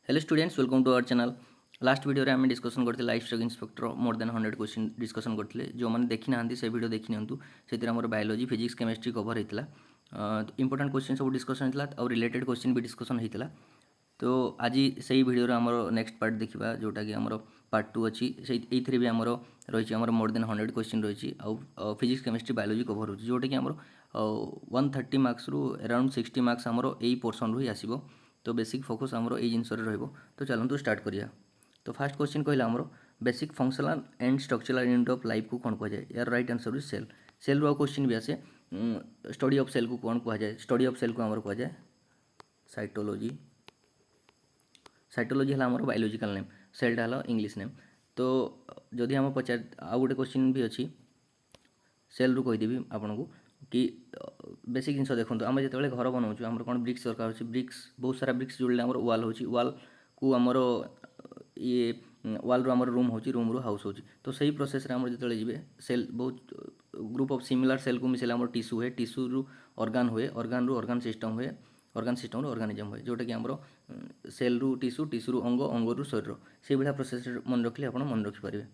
Hello students welcome to our channel. Last video आम discussion करते livestock inspector more than 100 question discussion करते जो मैंने देखी ना से वीडियो देखी नियंतु से आम बायोलॉजी फिजिक्स केमिस्ट्री कवर होता इंपोर्टेंट क्वेश्चन सब डिस्कसन होता और रिलेटेड क्वेश्चन भी डिस्कसन होता। तो आज से वीडियो आम नेक्स्ट पार्ट देखा जोटा कि आम पार्ट 2 अच्छी से भी आमर रही मोर देन 100 क्वेश्चन रही आउ फिजिक्स केमिस्ट्री बायोलॉजी कवर हो जोटा कि आमर 130 मार्क्स रु अराउंड 60 मार्क्स आमर यही पोर्सन रु ही आसो। तो बेसिक फोकस आमर यही जिनस तो चलतु स्टार्ट करिया। तो फास्ट क्वेश्चन कहला आमर basic functional and structural unit of life को कौन कहुए यार right answer is cell. Cell रू क्वेश्चन भी आसे स्टडी ऑफ सेल को कौन कहुए स्टडी ऑफ सेल को आमर कहुए साइटोलॉजी। साइटोलॉजी है आमर बायोलॉजिकल नेम सेलटा है इंग्लिश नेम। तो जदि आम पचार आउ गोटे क्वेश्चन भी अच्छी सेल रू कहीदेवी आपन को कि बेसिक जिन देखो आम जो घर बनाऊँ आम कौन ब्रिक्स दरकार हो ब्रिक्स बहुत सारा ब्रिक्स जोड़े आम वाल हो वाल को आमर ये वाल रू आमर रूम हो रूम रू हाउस हो तो सही प्रोसेस आम जो जी सेल बहुत ग्रुप ऑफ सिमिलर सेल को मिसेल आम टिश्यू हुए टिश्यू रू ऑर्गन हुए ऑर्गन रू ऑर्गन सिस्टम हुए ऑर्गन सिस्टम रू ऑर्गेनिज्म हुए जोटा कि आमर सेल रू टिश्यू टिश्यू रू अंग अंग रू शरीर से भाया प्रोसेस मन रखिले आप मन रखिपारे।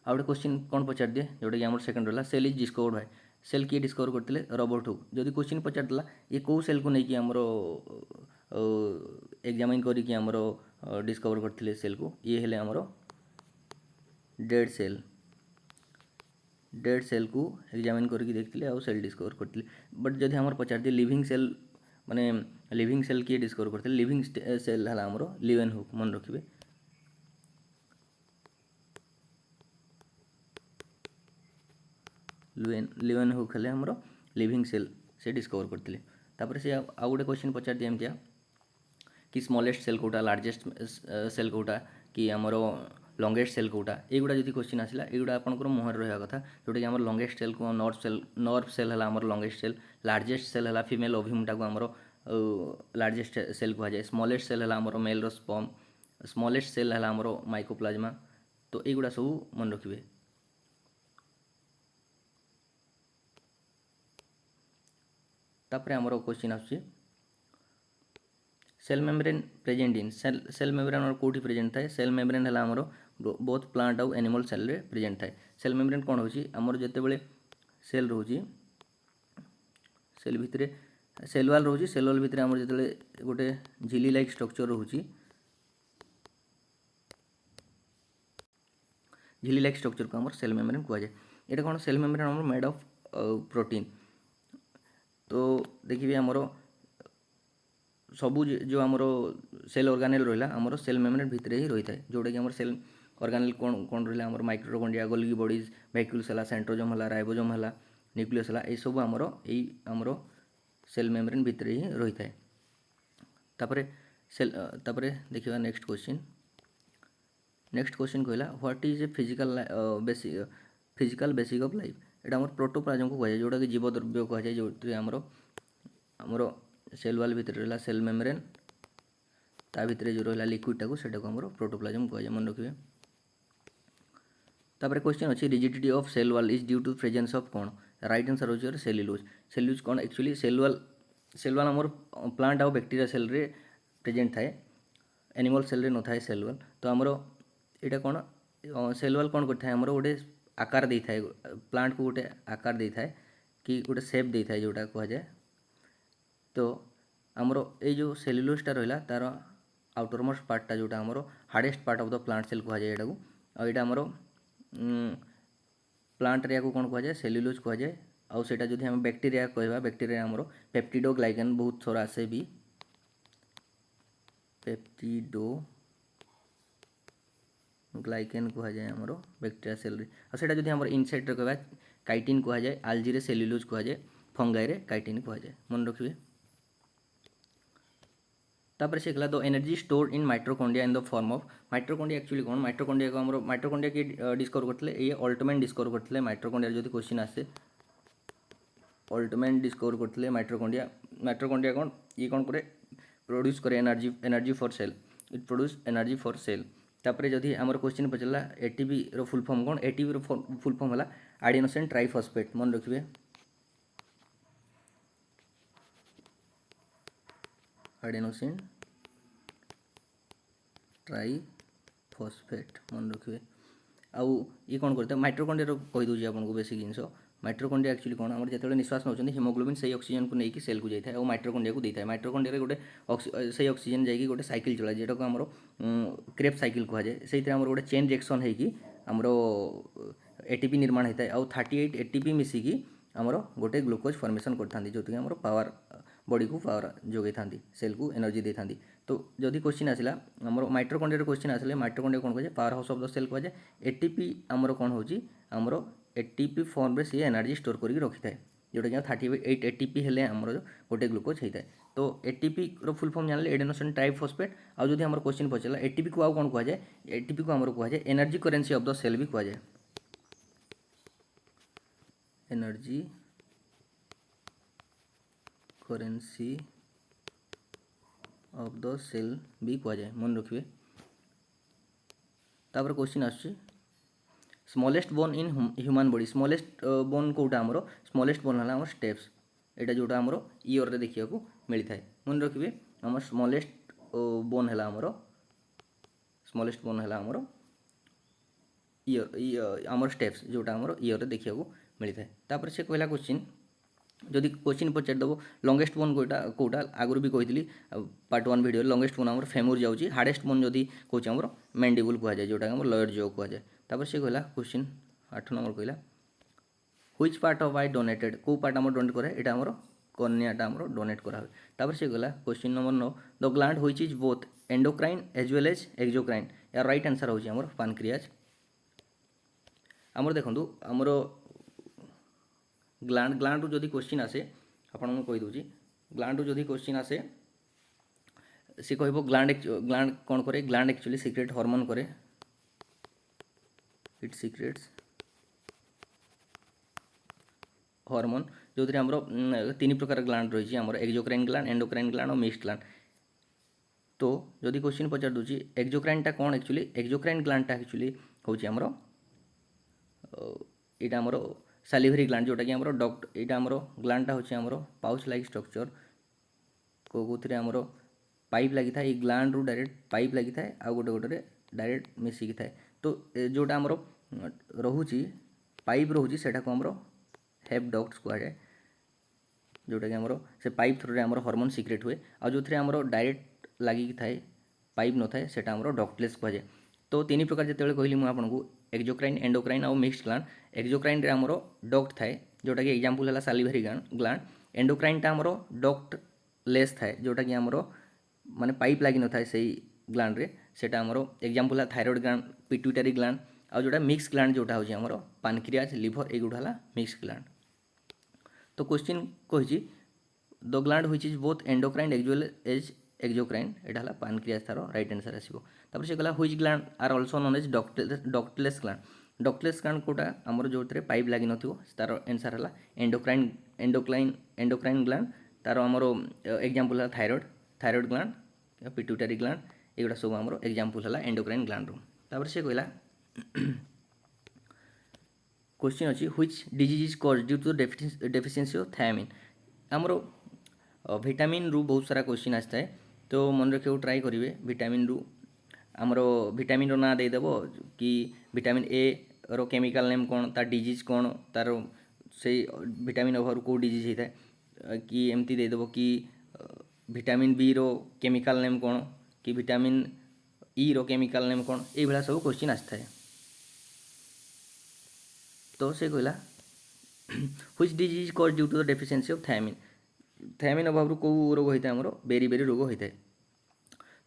आउ गोटे क्वेश्चन कौन पचार दिए जोटा कि आम सेकेंड रहा cell is discovered by cell किए डिस्कवर करते रॉबर्ट हुक। जदि क्वेश्चन पचारला ये कौ सेल को लेकिन आमर एग्जामिन करके आमर डिस्कवर करते सेल को ये हेले आमर डेड सेल को एग्जामिन करके देखते आउ सेल डिस्कवर करते। बट जदि आमर पचार दिए लिविंग सेल माने लिविंग सेल किए डिस्कवर करते लिविंग सेल है आमर लिवेन हुक मन रखिए। लिवेन हुक हेले आमर लिविंग सेल से डिस्कवर करते। तापर से आउ गोटे क्वेश्चन पचार दिए एमतिया कि स्मॉलेस्ट सेल कोटा लार्जेस्ट सेल कोटा कि आमर लंगेस्ट सेल कोटा युड़ा जब क्वेश्चन आसला युड़ा आपंकर मुहर रहा कथा जोटा कि आम लंगेस्ट सेल को नर्व सेल है आमर लंगेस्ट सेल लार्जेस्ट सेल है फीमेल ओव्यूमटा को आमर लार्जेस्ट सेल कहुए स्मॉलेस्ट सेल है आमर मेल रो स्पर्म स्मॉलेस्ट सेल है आमर माइकोप्लाज्मा। तो युड़ा सब मन रखिए। तापर आमर क्वेश्चन आसुची cell membrane present in cell membrane और कौटी प्रेजेंट थाए सेल मेम्ब्रेन है आमर बोथ प्लांट आउ एनिमल सेल रे प्रेजेंट थाए। सेल मेम्ब्रेन कौन होची आमर जेतेबेले सेल रोची सेल भितरे सेल वाल रोची सेल वाल भितरे आमर जेतेबेले गोटे झिली लाइक स्ट्रक्चर रोची झिली लाइक स्ट्रक्चर को आमर सेल मेम्ब्रेन कहुए। ये कौन सेल मेम्ब्रेन आमर मेड ऑफ प्रोटीन। तो देखिए आमर सबू जो आमर सेल ऑर्गेनेल रहा आमर सेल मेम्ब्रेन भितर ही रही है जोटा कि आमर सेल ऑर्गेनेल कौन कौन रहा आमर माइटोकॉन्ड्रिया गोल्गी बॉडीज वैक्यूल्स है सेंट्रोजोम है राइबोजोम है न्यूक्लियस है यह सब आमर सेल मेम्ब्रेन भितर ही रही है। तापर सेल तापर देखिए नेक्स्ट क्वेश्चन कहला what is a physical basic of life एटा आमर प्रोटोप्लाज्म को कहुए जोटा कि जीवद्रव्य कहुए जो आमर आमर सेल वाल भितर रहा सेल मेम्ब्रेन ता भितर जो रहा लिक्विडटा को सेटा को आमर प्रोटोप्लाज्म कहुए मन रखिए। तापर क्वेश्चन अच्छी rigidity of cell wall is due to presence of कौन राइट आंसर हो सेल्युलोज। सेल्युलोज कौन एक्चुअली सेल वाल आमर प्लांट आउ बैक्टीरिया सेल रे प्रेजेंट थाए एनिमल सेल रे न थाए सेल वाल। तो आमर यहाँ कौन सेल वाल कौन करता है आमर गोटे आकार दे थाए प्लांट को गोटे आकार दे थाए कि गोटे सेप दे थाए जोटा कहुए। तो आमर ये जो सेल्युलोजटा रहा तार आउटरमोस्ट पार्टटा जोटा आमर hardest part of the plant cell कहुए यहाँ को आईटा आमर प्लांट रे को कौन कहुए सेल्युलोज कहुए। आउ सेटा जदि हम बैक्टीरिया कहवा बैक्टीरिया आमर पेप्टिडोग्लाइकेन बहुत थोड़ा आसे भी पेप्टिडोग्लाइकेन कहुए आमर बैक्टीरिया सेल रे और सेटा जदि हमर इनसेक्ट रे कहवा काइटिन कहुए आल्जी रे सेल्युलोज कहुए फंगाई रे काइटिन कहुए मन रखिए। तापर से the energy store in mitochondria in the form of mitochondria actually कौन माइट्रोकॉन्ड्रिया को हमरो माइट्रोकॉन्ड्रिया की डिस्कवर करते ये अल्टमैन डिस्कवर करते माइट्रोकॉन्ड्रिया जो क्वेश्चन आसे अल्टमैन डिस्कवर करते माइट्रोकॉन्ड्रिया कौन ये कौन करे प्रोड्यूस करे energy for sale it produce energy for sale. तापर जदि आमर क्वेश्चन पचला एटीपी रो फुल फॉर्म कौन एटीपी रो फुल फॉर्म है एडिनोसिन ट्राइफॉस्फेट मन रखिए एडेनोसिन ट्राइफॉस्फेट मन रखिए आउ ये कौन करते माइट्रोकॉन्ड्रिया कही दूसरी आपको बेसिक जिनस माइट्रोकॉन्ड्रिया एक्चुअली कौन आम जो निश्वास नौ हिमोग्लोबिन से ऑक्सीजन को लेकिन सेल को जाए और माइट्रोकॉन्ड्रिया को देता है माइट्रोकॉन्ड्रिया गोटे से ऑक्सीजन जाकि गोटे साइकिल चलाए जोटा को आम क्रेप साइकिल कहुए से गोटे चेन रिएक्शन होगी आमर एटीपी निर्माण होता है आउ 38 एटीपी मिसिकी आमर गोटे ग्लूकोज फॉर्मेशन करते जो कि आम पावर बॉडी को पावर जोगे था सेल को एनर्जी दे था तो जदि क्वेश्चन आसला आम माइट्रोकॉन्ड्रिया क्वेश्चन आसले माइट्रोकॉन्ड्रिया कौन कहे power house of the cell कहुए एटीपी आमर कौन होची आमर एटीपी फॉर्म रे सी एनर्जी स्टोर करके रखी था जोटा कि 38 एटीपी हेले आमर गोटे ग्लूकोज होता है तो एटीपी रो फुल फॉर्म जानले एडेनोसिन ट्राइफॉस्फेट आ जदि आमर क्वेश्चन पचारा एटीपी को आउ कौन कहुए एटीपी को आमर कहुए energy currency of the cell भी कहुए energy currency of the cell भी कहुए मन रखिए तापर क्वेश्चन आसुची smallest bone in human body smallest bone कोटा आमर स्मॉलेस्ट बोन है आम स्टेप्स यहाँ जोटा आमर ईयर रे देखा मिलता है मन रखिए आम स्मॉलेस्ट बोन है आमर स्मॉलेस्ट बोन है आमर ईयर आमर स्टेप्स जोटा आमर ईयर रे देखा मिलता है तापर से कहला क्वेश्चन जदि क्वेश्चन पचारिदेव लंगेस्ट बोन कोटा आगुरी भी कही पार्ट 1 वीडियो लंगेस्ट बोन आम फेमूर जाऊँगी हार्डेस्ट बोन जदि कौच आम मैंडिबल कहुए जोटा आम लोअर जो कहुए तापर से कहला क्वेश्चन 8 नंबर कहला which part of I donated को पार्ट आम डोनेट करे यहाँ आम कर्नियाटा आम डोनेट करा तापर से कहला question number 9 the gland which is both endocrine as well as exocrine यार राइट आंसर होची आम पानक्रियाज आमर देखो आमर ग्लैंड रू जदि क्वेश्चन आसे आपन कही दूसरी ग्लैंड रू जदि क्वेश्चन आसे सी कह ग्लैंड कौन करे ग्लैंड एक्चुअली सिक्रेट हार्मोन करे इट सिक्रेट्स हार्मोन जो आमर 3 प्रकार ग्लैंड रही आमर एक्सोक्राइन ग्लैंड एंडोक्राइन ग्लैंड और मिक्स्ड ग्लैंड तो जदि क्वेश्चन पचार दूसरी एक्सोक्राइनटा कौन एक्चुअली एक्सोक्राइन ग्लैंडटा एक्चुअली हूँ आमर यहाँ आमर सालिभरी ग्लैंड जोटा कि आमर यहाँ आमर ग्लैंडटा हूँ आमर पाउच लाइक स्ट्रक्चर कौन आमर पाइप लगी था ये ग्लैंड रू डायरेक्ट पाइप लगी था आ गोटे गोटे डायरेक्ट मिसिकी थाए तो जोटा आमर रोची पाइप रोची सेटा को आमर हेप डक्ट्स कहुए जोटा कि आमर से पाइप थ्रू आमर हार्मोन सिक्रेट हुए आ जो आमर डायरेक्ट लगी थाए पाइप न थाए सेटा आमर डक्टलेस कहुए तो 3 प्रकार जिते कहली मुझे आपको एक्सोक्राइन एंडोक्राइन और मिक्स्ड ग्लैंड एक्सोक्राइन रे आमर डक्ट थाए जोटा कि एग्जांपल है सालिभरी ग्लैंड एंडोक्राइनटा आमर डक्ट लेस थाए जोटा कि आमर माने पाइप लगी न थाए से ग्लैंड रे सेटा आमर एग्जांपल है थायराइड ग्लैंड पिट्यूटरी ग्लैंड आ जोटा मिक्स ग्लैंड जोटा होची आमर पानक्रियाज लिवर एगुड़ा है मिक्स ग्लैंड तो क्वेश्चन कही the gland which is both endocrine as well as exocrine यहाँ है पानक्रियाज तार राइट आंसर आसो तापर से कहला which gland are also known as ductless gland कोटा आमर जो पाइप लगी नथिबो तार आंसर है एंडोक्राइन ग्लैंड तार आमर एग्जांपल है थायराइड ग्लैंड पिट्यूटरी ग्लैंड एगुड़ा सब आमर एग्जांपल है एंडोक्राइन ग्लैंड रो तापर से कहला क्वेश्चन अच्छी which disease is cause due to deficiency of thiamine आमर विटामिन रु बहुत सारा क्वेश्चन आसता है तो मन रखा ट्राई करेंगे विटामिन रु आमर विटामिन ना देदेव कि विटामिन ए रो केमिकल नेम कौन तार डिजीज कौन तार से विटामिन अभाव कौ डिजीज होता है कि एमती देदेव कि विटामिन बी रो केमिकल नेम कौन कि विटामिन ई रो केमिकल नेम कौन ये सब क्वेश्चन आसता है तो से कहला which disease cause due to the deficiency of thiamine अभाव कौ रोग होता है आमर बेरी बेरी रोग होता है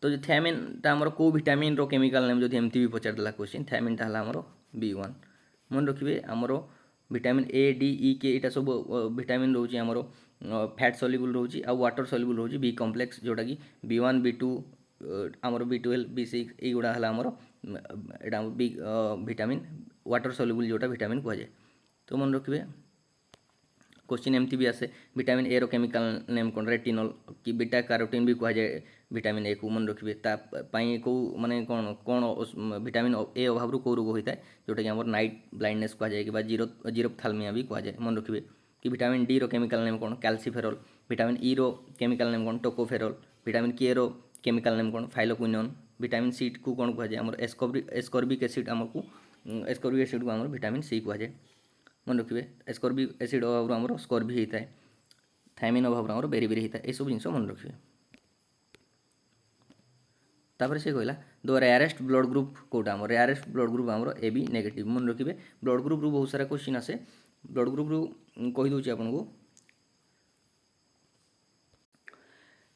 तो जो थायमिनटा आमर कौ विटामिन रो केमिकल नेम जब एमती भी पचारदेला क्वेश्चन थायमिनटा है आमर B1 मन रखिए आमर विटामिन ए डी ई के यहाँ सब विटामिन रोचे आमर फैट सल्युबल रोचे आ वाटर सल्युबल रोचे बी कॉम्प्लेक्स जोटा कि B1 B2 आमर B12 B6 युड़ा है आमर यहाँ बी विटामिन वाटर सल्युबल जोटा विटामिन कहुए तो मन रखिए क्वेश्चन एमती भी आसे विटामिन ए रो केमिकल नेम कौन रेटिनॉल कि बीटा कैरोटीन भी कहुए विटामिन ए को मन रखिए तापाई कौ माने कौन कौन विटामिन ए अभाव कौ रोग होता है जोटा कि आमर नाइट ब्लाइंडनेस कहुए कि जीरोप्थाल्मिया भी कहुए मन रखिए कि विटामिन डी रो केमिकल नेम कौन कैल्सीफेरॉल विटामिन ई रो केमिकल नेम कौन टोकोफेरॉल विटामिन के रो केमिकल नेम कौन फाइलोक्विनोन विटामिन सी को कौन कहुए आम एस्कॉर्बिक एसिड आमको एस्कॉर्बिक एसिड को आम विटामिन सी कहुए मन रखिए एस्कॉर्बिक एसिड अभाव आम स्कॉर्बी होता है थायमिन अभाव आम बेरी होता है यह सब जिन मन रखिए तापर से कहला द रेयरेस्ट ब्लड ग्रुप कौटा आम रेयरेस्ट ब्लड ग्रुप आम ए बी नेगेटिव मन रखिए ब्लड ग्रुप रू बहुत सारा क्वेश्चन आसे ब्लड ग्रुप रू कहीदे आपन को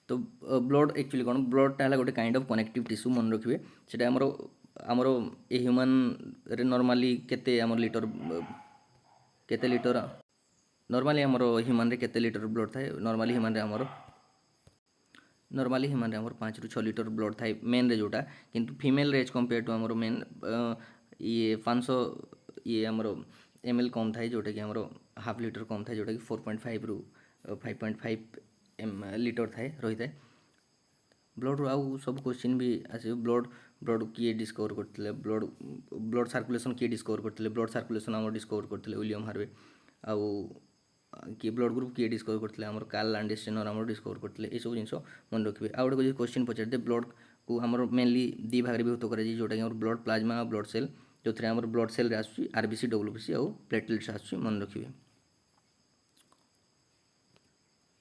तो ब्लड एक्चुअली कौन ब्लडटा है गोटे काइंड ऑफ कनेक्टिव टिश्यू मन रखिए से आमर ए ह्यूमन रे नॉर्मली केते आमर लीटर केते लीटर नॉर्मली आमर ह्यूमन रे केते लीटर ब्लड थाए नॉर्मली ह्यूमन रे आमर 5 ରୁ 6 लीटर ब्लड थाए मेन रे जोटा किंतु फीमेल रे एज कंपेयर टू आमर मेन ये 500 ये आमर ml कम थाए जोटा कि आमर हाफ लीटर कम थाए जोटा कि 4.5 ରୁ 5.5 लीटर थाए रही थाए ब्लड रू आउ सब क्वेश्चन भी आसे ब्लड किए डिस्कवर करते ब्लड सर्कुलेशन किए डिस्कवर करते ब्लड सर्कुलेशन आम डिस्कवर करते विलियम हार्वे आउ किए ब्लड ग्रुप किए डिस्कवर करते आम कार्ल लैंडस्टेनर आम डिस्कवर करते ये सब जिन मन रखिए आउ गोटे क्वेश्चन पचारे ब्लड को आम मेनली दी भाग विभक्त कर जोटा कि ब्लड प्लाज्मा और ब्लड सेल जो थे आम ब्लड सेल आसूँ आरबीसी डब्ल्यूबीसी और प्लेटलेट्स आसूँ मन रखिए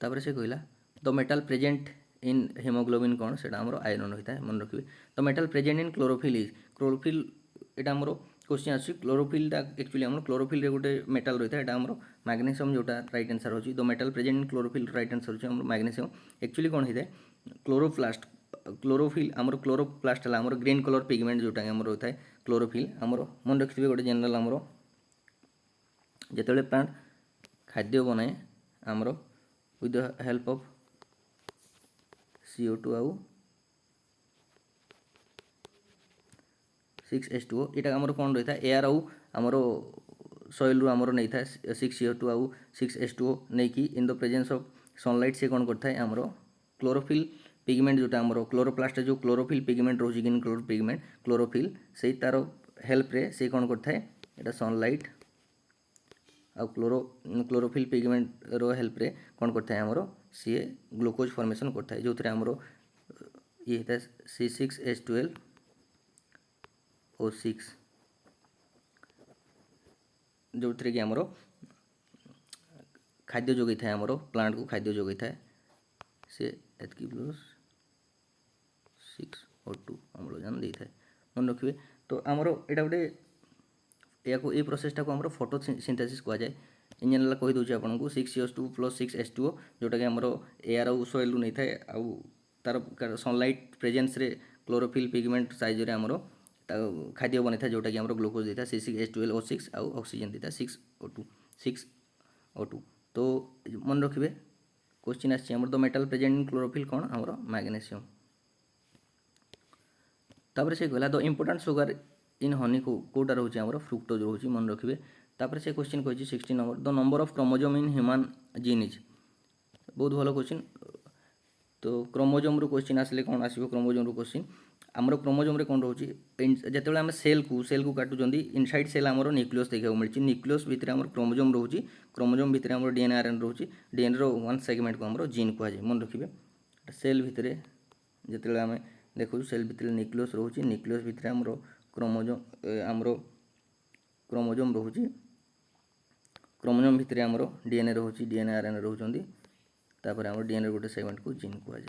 तापर से कहला the metal present in haemoglobin कौन से आयरन होता है मन रखिए the metal present in chlorophyll is chlorophyll यहाँ आमर क्वेश्चन आस क्लोरोफिलटा एक्चुअली आम क्लोरोफिल रे गोटे मेटाल रही है यहाँ आम मैग्नेशियम जोटा राइट आंसर होची the metal present in chlorophyll right answer होची आम मैग्नेशियम एक्चुअली कौन होता है क्लोरोप्लास्ट क्लोरोफिल आमर क्लोरोप्लास्ट है आमर ग्रीन कलर पिगमेंट जोटा आम रही है क्लोरोफिल आमर मन रखिए गोटे जनरल आमर जिते प्लांट खाद्य बनाए आमर with the help of CO2 आउ 6H2O यहाँ आमर कौन रही है एयर आउ आमर सॉइल रू आमर नहीं था 6CO2 आउ 6H2O नहीं कि इन द प्रेजेंस ऑफ सनलाइट से कौन करता है आमर क्लोरोफिल पिगमेंट जोटा आमर क्लोरोप्लास्ट जो क्लोरोफिल पिगमेंट रोज ग्रीन कलर पिगमेंट क्लोरोफिल से तार हेल्प रे से कौन करता है यहाँ सनलाइट आ क्लोरोफिल पिगमेंट रो हेल्प रे कौन करता है आमर सी ग्लूकोज फॉर्मेशन करता है जो थे आमर ये होता है C6H12O6 जो थे कि आमर खाद्य जोगई था आमर प्लांट को खाद्य जोगई था से एतकी प्लस 6O2 अम्लजान दे था मन रखिए तो आमर यहाँ गोटे या ये प्रोसेसटा को आमर फोटोसिंथेसिस कह जाए इन जनरल कहीदे आपको 6CO2 + 6H2O जोटा कि आमर एयर और सॉइल नहीं था आउ तार सनलाइट प्रेजेंस रे क्लोरोफिल पिगमेंट साइज रे आमर खाद्य बनी था जोटा कि आमर ग्लूकोज देता C6H12O6 आउ ऑक्सीजन देता 6O2 तो मन रखिए क्वेश्चन आमर the metal present in chlorophyll कौन आमर मैग्नेशियम तापर से कहला द इम्पोर्टेंट सुगर इन हनी को कौटा रोचे आमर फ्रुक्टोज रोचे मन रखिए तापर से क्वेश्चन कही 16 number the number of chromosome in human gene is बहुत भल क्वेश्चन तो क्रोमोजोम रू क्वेश्चन आसले कौन आसो क्रोमोजोम रू क्वेश्चन आमर क्रोमोजोम रे कौन रोचे जिते आम सेल को काटुंट इनसाइड सेल आमर न्यूक्लियस देखा मिली न्यूक्लियस भितर आमर क्रोमोजोम रोचे क्रोमोजोम भितर आमर DNA RNA रोचे DNA रो वन सेगमेंट को आमर जीन कहुए मन रखिए सेल भितर जिते आम देखु सेल भितर न्यूक्लियस रोचे न्यूक्लियस भितर आमर क्रोमोजोम रोचे क्रोमोजोम भितर आमर DNA रोचे DNA RNA रोचंदी तापर आमर DNA गोटे सेगमेंट को जीन कहुए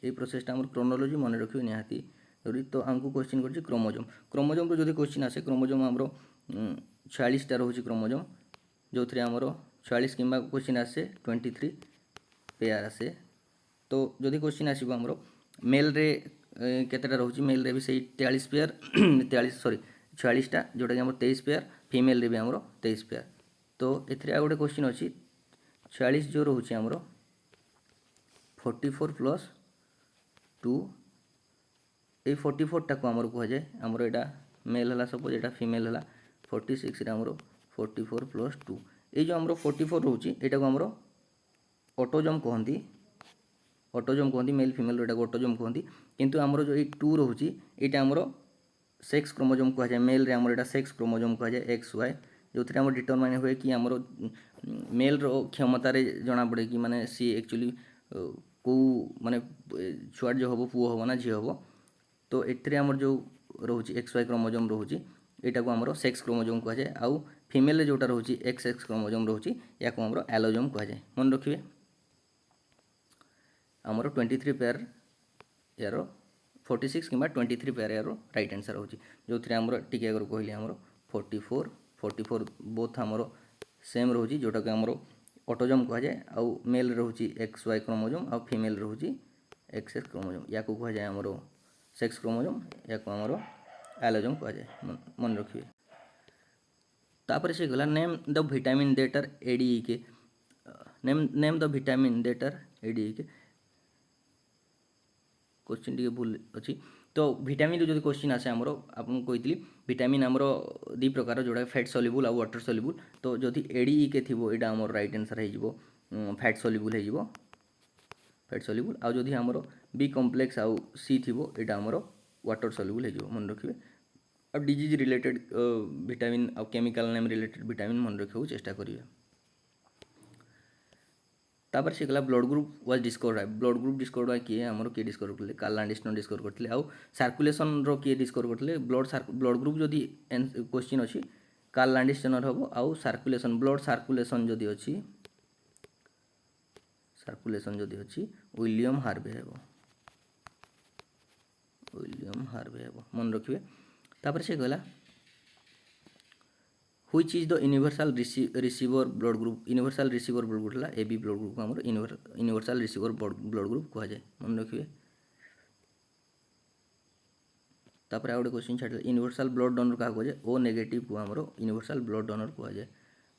ये प्रोसेसटा आमर क्रोनोलॉजी मन रखिए निहाती जरूरी तो आमको क्वेश्चन कर क्रोमोजोम रो जो क्वेश्चन आसे क्रोमोजोम आमर 46टा रोचे क्रोमोजोम जो थे आमर 46 कि क्वेश्चन आसे 23 पेयर आसे तो जदि क्वेश्चन आसो आमर मेल रे केतेटा रोचे मेल रे भी सही 43 पेयर 46टा जोटा कि आमर 23 पेयर फीमेल रे भी आमर 23 पेयर तो एथिरे आ गोटे क्वेश्चन अच्छी 46 जो रोचे आमर 44 + 2 ये 44टा को आमर कह जाए आमर यहाँ मेल है सपोज यहाँ फीमेल है 46 आमर 44 + 2 ये जो आमर 44 रोचे यहाँ को आमर ऑटोजोम कहती मेल फीमेल यहाँ को ऑटोजोम कहती किंतु आमर जो ये 2 रोचे यहाँ आमर सेक्स क्रोमोजोम कह जाए मेल रे आमर यहाँ सेक्स क्रोमोजोम कह जाए XY जो थे आमर डिटरमाइन हुए कि आमर मेल रो क्षमतार जना पड़े कि माने सी एक्चुअली कौ माने छुआ जो हम पुओ हम ना झी हम तो एथिरे आमर जो रोचे एक्स वाई क्रोमोजोम रोचे यहाँ को आमर सेक्स क्रोमोजोम कहुए आउ फिमेल जोटा रोचे एक्स एक्स क्रोमोजोम रोचे या को आमर एलोजोम कहुए मन रखिए आमर 23 पेयर यार 46 कि 23 पेयर यार राइट आंसर होची जो थे आमर टिके आगर कहली आमर 44 बोथ आमर सेम रोची जोटा कि आमर ऑटोजोम कहुए आउ मेल रोची एक्स वाई क्रोमोजोम आउ फीमेल रोची एक्स एक्स क्रोमोजोम या को कहुए आमर सेक्स क्रोमोजोम या को आमर एलोजोम कहुए मन रखिए तापर से गला name the vitamin that are ADEK name the vitamin that are ADEK question टी भूल अच्छी तो विटामिन जो क्वेश्चन आसे आमर आपको कही विटामिन आमर दी प्रकार जोड़ा फैट सल्युबल आ वाटर सल्युबल तो जदि एडीईके थी यहाँ आमर राइट आंसर हो फैट सल्युबल हो फैट सल्युबल आ जदि आमर बी कम्प्लेक्स आउ सी थी यहाँ आमर वाटर सल्युबल हो मन रखिए आ डिजीज रिलेटेड विटामिन आ केमिकल नेम रिलेटेड विटामिन मन रखा चेष्टा करिए तापर से गला blood group was discover blood group discover by किए आमर किए डिस्कवर करते कार्ल लैंडस्टन डिस्कवर करते आउ सर्कुलेशन रो किए डिस्कवर करते ब्लड ग्रुप जदि क्वेश्चन अच्छी कार्ल लैंडस्टन हम आउ सर्कुलेशन ब्लड सर्कुलेशन जदि अच्छी सर्कुलेशन जदि अच्छी विलियम हार्वे हे विलियम हार्वे हे मन रखिए तापर से गला which is the universal receiver blood group universal receiver blood group है एबी ब्लड ग्रुप आमर यूनिवर्सल रिसीवर ब्लड ग्रुप कहुए मन रखिए तापर आउ गोटे क्वेश्चन छाड़ यूनिवर्सल ब्लड डोनर क्या कहुए ओ नेगेटिव को आमर यूनिवर्सल ब्लड डोनर कहुए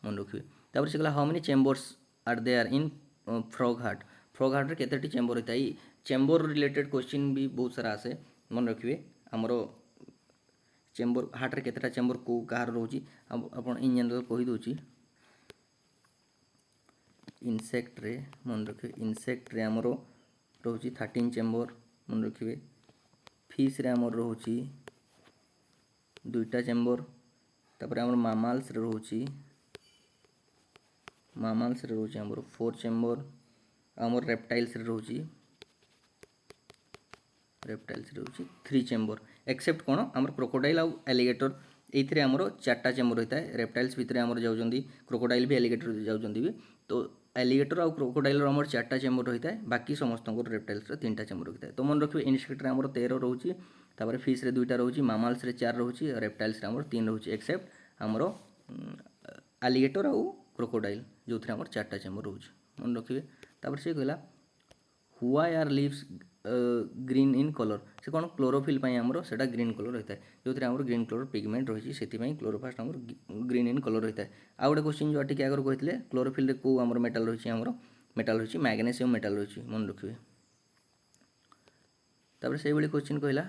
मन रखिए तापर से गला how many chambers are there in frog heart रे केतेटी चेम्बर होता है चेम्बर रिलेटेड क्वेश्चन भी बहुत सारा आसे मन रखिए आमर चेम्बर हार्ट रे केतेटा चेम्बर को कहार रोची अपन इन जनरल कही दूची इनसेक्ट रे मन रखिए इनसेक्ट रे आमर रोची 13 चेम्बर मन रखिए फिश रे आमर रोची 2टा चेम्बर तापर आमर मामाल्स रे रोची आमर 4 चेम्बर आमर रेप्टाइल्स रे रोची 3 चेम्बर एक्सेप्ट कौन आमर क्रोकोडाइल आउ एलिगेटर ये आमर 4टा चेम्बर होता है रेप्टाइल्स भितर आमर जाऊँगी क्रोकोडाइल भी एलिगेटर जाऊँगी भी तो एलिगेटर आउ क्रोकोडाइल आमर 4टा चेम्बर होता है बाकी समस्त रेप्टाइल्स 3टा चेम्बर होता है तो मन रखिए इनसेक्ट आमर 13 रोचे तापर फिश रे 2टा रोचे मामाल्स रे 4 रोचे रेप्टाइल्स आमर 3 रोचे एक्सेप्ट आमर एलिगेटर आउ क्रोकोडाइल जो थे आमर 4टा चेम्बर रोचे मन रखिए तापर से कहला why are leaves green in colour से कौन क्लोरोफिल आमर से ग्रीन कलर होता है जो थे आमर ग्रीन कलर पिगमेंट रही से क्लोरोफास्ट आमर ग्रीन इन कलर होता है आ गोटे क्वेश्चन जो टी आगे कहते क्लोरोफिल को आमर मेटाल रही आमर मेटाल रही मैग्नेशियम मेटाल रही मन रखिए तापर से भाई क्वेश्चन कहला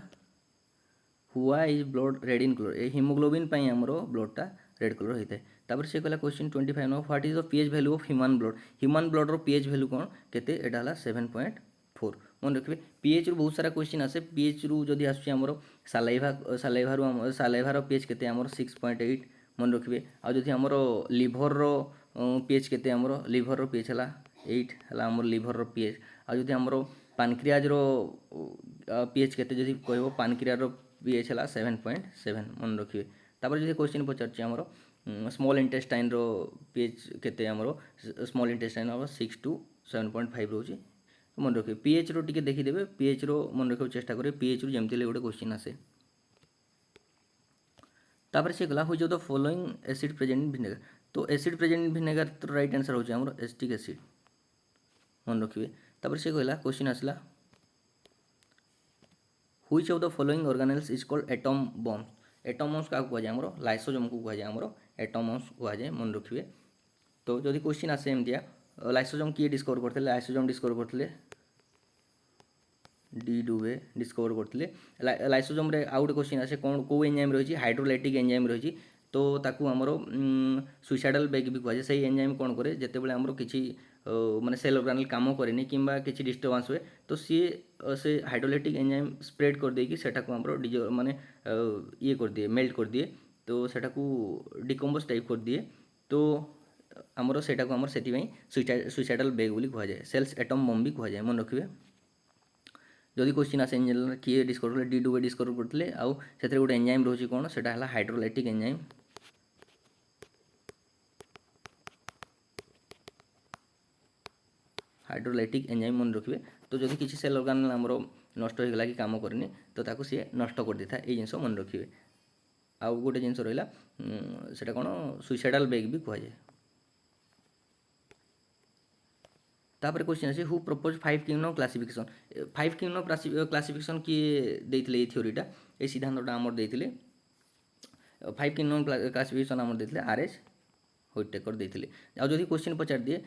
why is blood red in colour ये हिमोग्लोबिन आमर ब्लडटा रेड कलर होता है तापर से कहला question 25 no what is the pH value of human blood रो पीएच वैल्यू कौन केते एटा हला 7.4 मन रखिए पीएच रु बहुत सारा क्वेश्चन आसे पीएच रु जदि आमर सालाइभार पीएच केते आमर 6.8 मन रखिए आ जदि आमर लिभर रो पीएच केते आमर लिभर रो पीएच हला 8 हला आमर लिभर रो पीएच आ जदि आमर पानक्रियाज रो पीएच केते जदि कहबो पानक्रिया रो पीएच हला 7.7 मन रखिए तापर जदि क्वेश्चन पचारछि आमर स्मॉल इंटेस्टाइन रो पीएच केते आमर स्मॉल इंटेस्टाइन आमर 6 to 7.5 रोचे मन रखिए पीएच रो टिके देखिदेवे पीएच रो मन रखा चेष्टा करें पीएच रो जमती गोटे क्वेश्चन आसे तापर से गला हो the following acid present in vinegar तो एसिड प्रेजेंट इन विनेगर तो राइट आंसर हो आमर एसिटिक एसिड मन रखिए तापर से कहला क्वेश्चन आसला which of the following organelles is called atom bombs क्या कहुए आमर लाइसोजोम को कहुए आमर एटम बॉम्ब्स कहुए मन रखिए तो जदि क्वेश्चन आसे एमतिया लाइसोजोम किए डिस्कवर करते लाइसोजोम डिस्कवर करते डी डुवे डिस्कवर करते लाइसोजोम रे आउ गोटे क्वेश्चन आसे कौन कौ एंजाइम रही हाइड्रोलाइटिक एंजाइम रही तो ताकू आमर सुइसाइडल बैग भी कहुए से एंजाइम कौन करे जितेबाला आमर किसी माने सेल ऑर्गेनेल काम करेनि किंबा किसी डिस्टर्बांस हुए तो सी से हाइड्रोलाइटिक एंजाइम स्प्रेड कर देकी सेटा को आमर डिजो माने ये कर दिए मेल्ट कर दिए तो सेटा को डिकम्पोज टाइप कर दिए तो आमर सेटा को आमर सेटिवाई सुइसाइडल बैग बोली कहुए सेल्स एटम बम भी कहुए मन रखिए जदि क्वेश्चन आसे एंजाइम किए डिस्कवर करले डी डुवे डिस्कवर करते आउ से गोटे एंजाइम रोचे कौन से हाइड्रोलाइटिक एंजाइम हाइड्रोलाइटिक एंजाइम मन रखिए। तो जदि किसी सेल ऑर्गेनाइल आमर नष्ट हो गला कि काम करनी तो ताको सी नष्ट कर देता है। ये जिनस मन रखिए। आउ गोटे जिनस रहा से कौन सुइसाइडाल बेग भी कहुए। तापर क्वेश्चन अच्छे who propose 5 kingdom classification 5 kingdom classification किए देते ये थ्योरीटा ये सिद्धांतटा आमर देते 5 किंगडम क्लासिफिकेशन आमर देते आरएस व्हाइटटेकर देते। आ जदि क्वेश्चन पचार दिए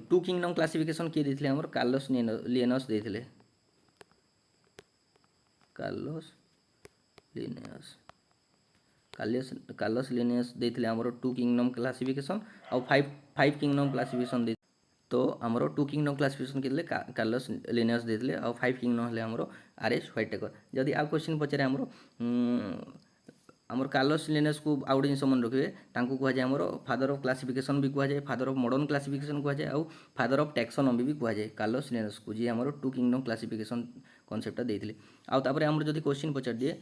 2 किंगडम क्लासिफिकेशन किए देते आमर कार्लोस लिनेयस देते कार्लोस लिनेयस कार्लोस लिनेयस देते आमर 2 किंगडम क्लासिफिकेशन और 5 किंगडम क्लासिफिकेशन दे। तो आमर 2 किंगडम क्लासिफिकेशन के कार्लोस लिनेयस देते और 5 किंगडम हेले आमर आरएस व्हाइटटेकर। जदि आ क्वेश्चन पचारे आमर कार्लोस लिनेयस को आउ गोटे जिन मन रखिए कहुए आमर फादर ऑफ क्लासिफिकेशन भी कहुए फादर ऑफ मॉडर्न क्लासिफिकेशन कहुए आउ फादर ऑफ टैक्सोनॉमी भी कहुए कार्लोस लिनेयस को जी आमर 2 किंगडम क्लासिफिकेशन कॉन्सेप्टटा देते। आउे आमर जदि क्वेश्चन पचार दिए